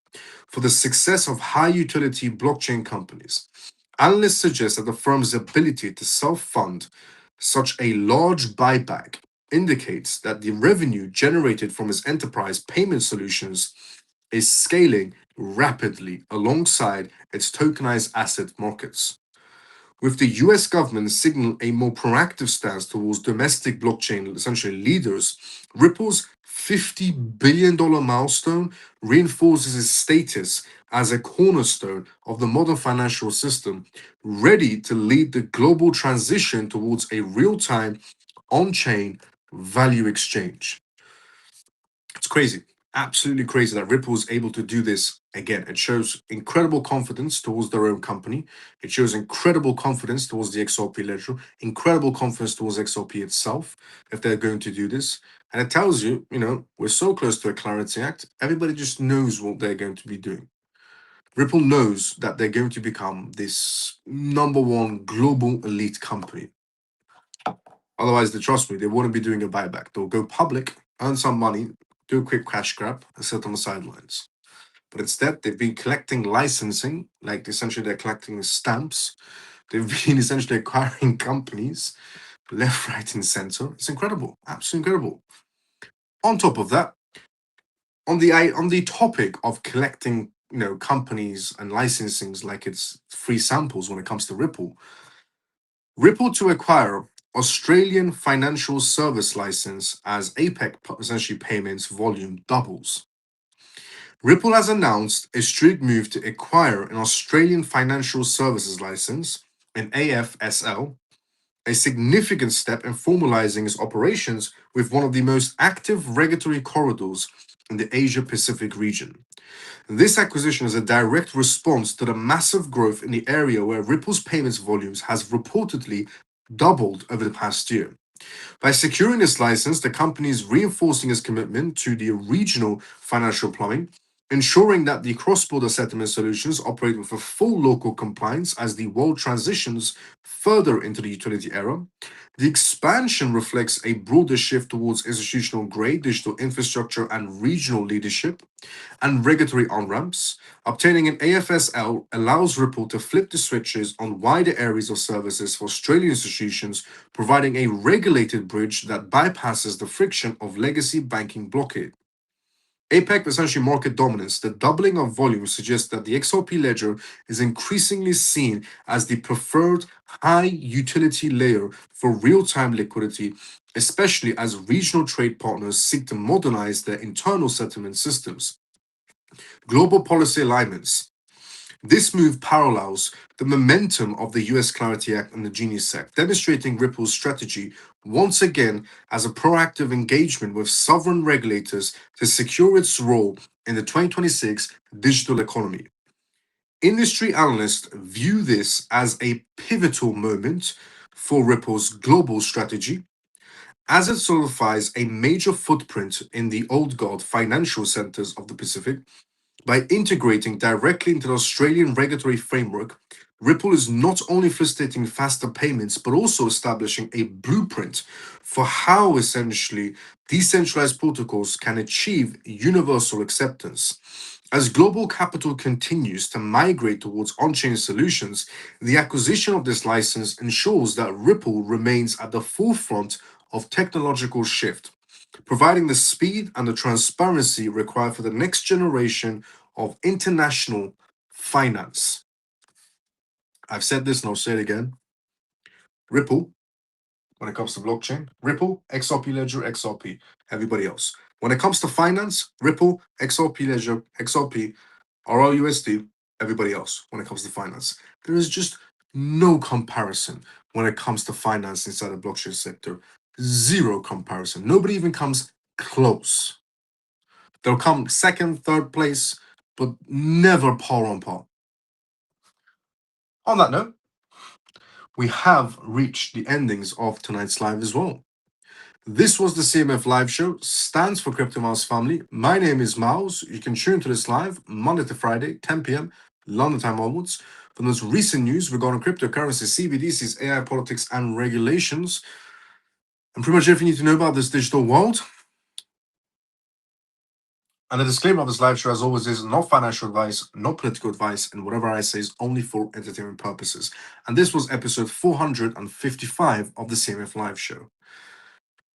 for the success of high utility blockchain companies. Analysts suggest that the firm's ability to self-fund such a large buyback indicates that the revenue generated from its enterprise payment solutions is scaling rapidly alongside its tokenized asset markets. With the US government signaling a more proactive stance towards domestic blockchain, essentially leaders, Ripple's $50 billion milestone reinforces its status as a cornerstone of the modern financial system, ready to lead the global transition towards a real-time, on-chain value exchange. It's crazy. Absolutely crazy that Ripple is able to do this again. It shows incredible confidence towards their own company. It shows incredible confidence towards the XRP ledger, incredible confidence towards XRP itself if they're going to do this. And it tells you, we're so close to a Clarity Act, everybody just knows what they're going to be doing. Ripple knows that they're going to become this number one global elite company. Otherwise, trust me, they wouldn't be doing a buyback. They'll go public, earn some money, do a quick cash grab, and sit on the sidelines. But instead, they've been collecting licensing, like essentially they're collecting stamps. They've been essentially acquiring companies left, right, and center. It's incredible, absolutely incredible. On top of that, on the topic of collecting, companies and licensings like it's free samples when it comes to Ripple, Ripple to acquire Australian financial service license as APEC essentially payments volume doubles. Ripple has announced a strict move to acquire an Australian financial services license, an AFSL, a significant step in formalizing its operations with one of the most active regulatory corridors in the Asia Pacific region. This acquisition is a direct response to the massive growth in the area where Ripple's payments volumes has reportedly doubled over the past year. By securing this license, the company is reinforcing its commitment to the regional financial plumbing ensuring that the cross-border settlement solutions operate with a full local compliance as the world transitions further into the utility era. The expansion reflects a broader shift towards institutional grade digital infrastructure and regional leadership and regulatory on-ramps. Obtaining an AFSL allows Ripple to flip the switches on wider areas of services for Australian institutions, providing a regulated bridge that bypasses the friction of legacy banking blockade. APEC, essentially market dominance, the doubling of volume suggests that the XRP ledger is increasingly seen as the preferred high utility layer for real time liquidity, especially as regional trade partners seek to modernize their internal settlement systems. Global policy alignments. This move parallels the momentum of the US Clarity Act and the Genius Act, demonstrating Ripple's strategy once again as a proactive engagement with sovereign regulators to secure its role in the 2026 digital economy. Industry analysts view this as a pivotal moment for Ripple's global strategy, as it solidifies a major footprint in the old guard financial centers of the Pacific. By integrating directly into the Australian regulatory framework, Ripple is not only facilitating faster payments, but also establishing a blueprint for how essentially decentralized protocols can achieve universal acceptance. As global capital continues to migrate towards on chain solutions, the acquisition of this license ensures that Ripple remains at the forefront of technological shift, providing the speed and the transparency required for the next generation of international finance. I've said this and I'll say it again. Ripple, when it comes to blockchain, Ripple, XRP Ledger, XRP, everybody else. When it comes to finance, Ripple, XRP Ledger, XRP, RLUSD, everybody else. When it comes to finance, there is just no comparison when it comes to finance inside the blockchain sector. Zero comparison. Nobody even comes close. They'll come second, third place, but never par on par. On that note, we have reached the endings of tonight's live as well. This was the CMF live show, stands for Crypto Mouse Family. My name is Mouse. You can tune to this live Monday to Friday, 10 p.m. London time onwards. For those recent news regarding cryptocurrency, CBDCs, AI politics, and regulations, and pretty much everything you need to know about this digital world. And the disclaimer of this live show, as always, is not financial advice, not political advice, and whatever I say is only for entertainment purposes. And this was episode 455 of the CMF live show.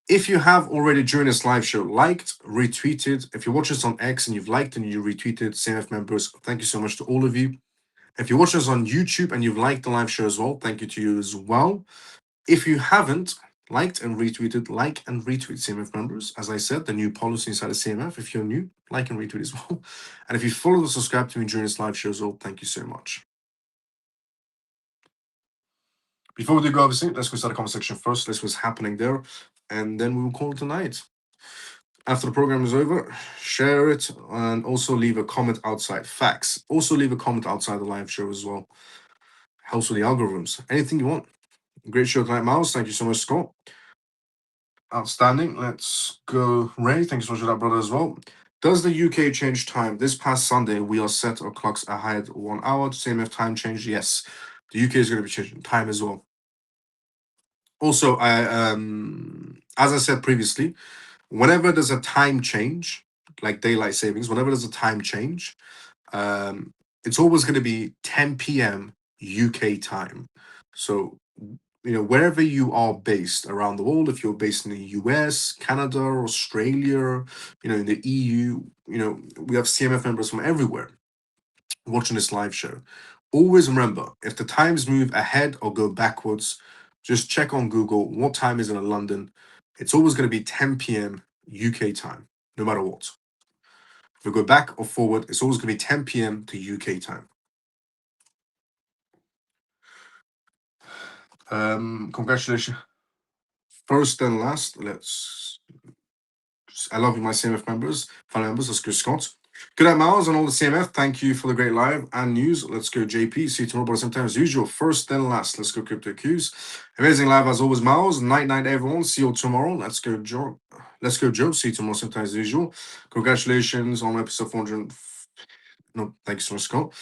If you have already during this live show liked, retweeted, if you're watching us on X and you've liked and you retweeted CMF members, thank you so much to all of you. If you're watching us on YouTube and you've liked the live show as well, thank you to you as well. If you haven't liked and retweeted, like and retweet CMF members. As I said, the new policy inside of CMF, if you're new, like and retweet as well. And if you follow or subscribe to me during this live show as well, thank you so much. Before we do go, obviously, let's go start the comment section first. Let's what's happening there. And then we will call it tonight. After the program is over, share it and also leave a comment outside. Facts. Also leave a comment outside the live show as well. Helps with the algorithms. Anything you want. Great show tonight, Miles. Thank you so much, Scott. Outstanding. Let's go, Ray. Thank you so much for that, brother, as well. Does the UK change time? This past Sunday, we are set our clocks ahead 1 hour. Same if time changed. Yes, the UK is going to be changing time as well. Also, as I said previously, whenever there's a time change, like daylight savings, whenever there's a time change, it's always going to be 10 p.m. UK time. So, wherever you are based around the world, if you're based in the US, Canada, Australia, in the EU, we have CMF members from everywhere watching this live show. Always remember, if the times move ahead or go backwards, just check on Google what time is it in London. It's always going to be 10 p.m. UK time, no matter what. If we go back or forward, it's always going to be 10 p.m. to UK time. Congratulations. First and last, I love you, my CMF members, family members. Let's go, Scott. Good night, Miles, and all the CMF. Thank you for the great live and news. Let's go, JP. See you tomorrow, but sometimes as usual. First then last. Let's go, Crypto Qs. Amazing live as always, Miles. Night, everyone. See you tomorrow. Let's go, Joe. See you tomorrow, sometimes as usual. Congratulations on episode 400. No, thank you so much, Scott.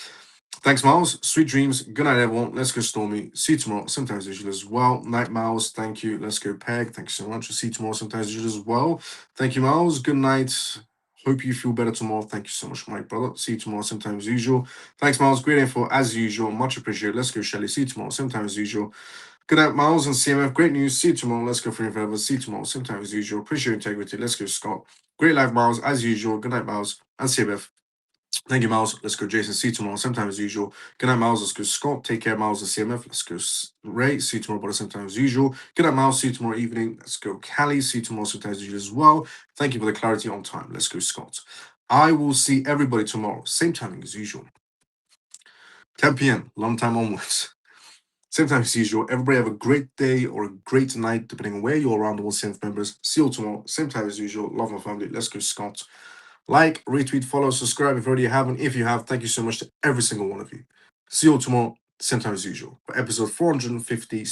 Thanks, Miles. Sweet dreams. Good night, everyone. Let's go, Stormy. See you tomorrow. Sometimes usual as well. Night, Miles. Thank you. Let's go, Peg. Thank you so much. See you tomorrow. Sometimes usual as well. Thank you, Miles. Good night. Hope you feel better tomorrow. Thank you so much, Mike, brother. See you tomorrow. Sometimes usual. Thanks, Miles. Great info as usual. Much appreciated. Let's go, Shelly. See you tomorrow. Sometimes usual. Good night, Miles and CMF. Great news. See you tomorrow. Let's go, free and forever. See you tomorrow. Sometimes usual. Appreciate your integrity. Let's go, Scott. Great life, Miles, as usual. Good night, Miles and CMF. Thank you, Miles. Let's go, Jason. See you tomorrow. Sometimes as usual. Good night, Miles. Let's go, Scott. Take care, Miles and CMF. Let's go, Ray. See you tomorrow, brother. Sometimes as usual. Good night, Miles. See you tomorrow evening. Let's go, Callie. See you tomorrow. Sometimes as usual as well. Thank you for the clarity on time. Let's go, Scott. I will see everybody tomorrow. Same timing as usual. 10 p.m. Long time onwards. Same time as usual. Everybody have a great day or a great night, depending on where you're around the world, CMF members. See you all tomorrow. Same time as usual. Love my family. Let's go, Scott. Like, retweet, follow, subscribe if you already haven't. If you have, thank you so much to every single one of you. See you all tomorrow, same time as usual, for episode 450.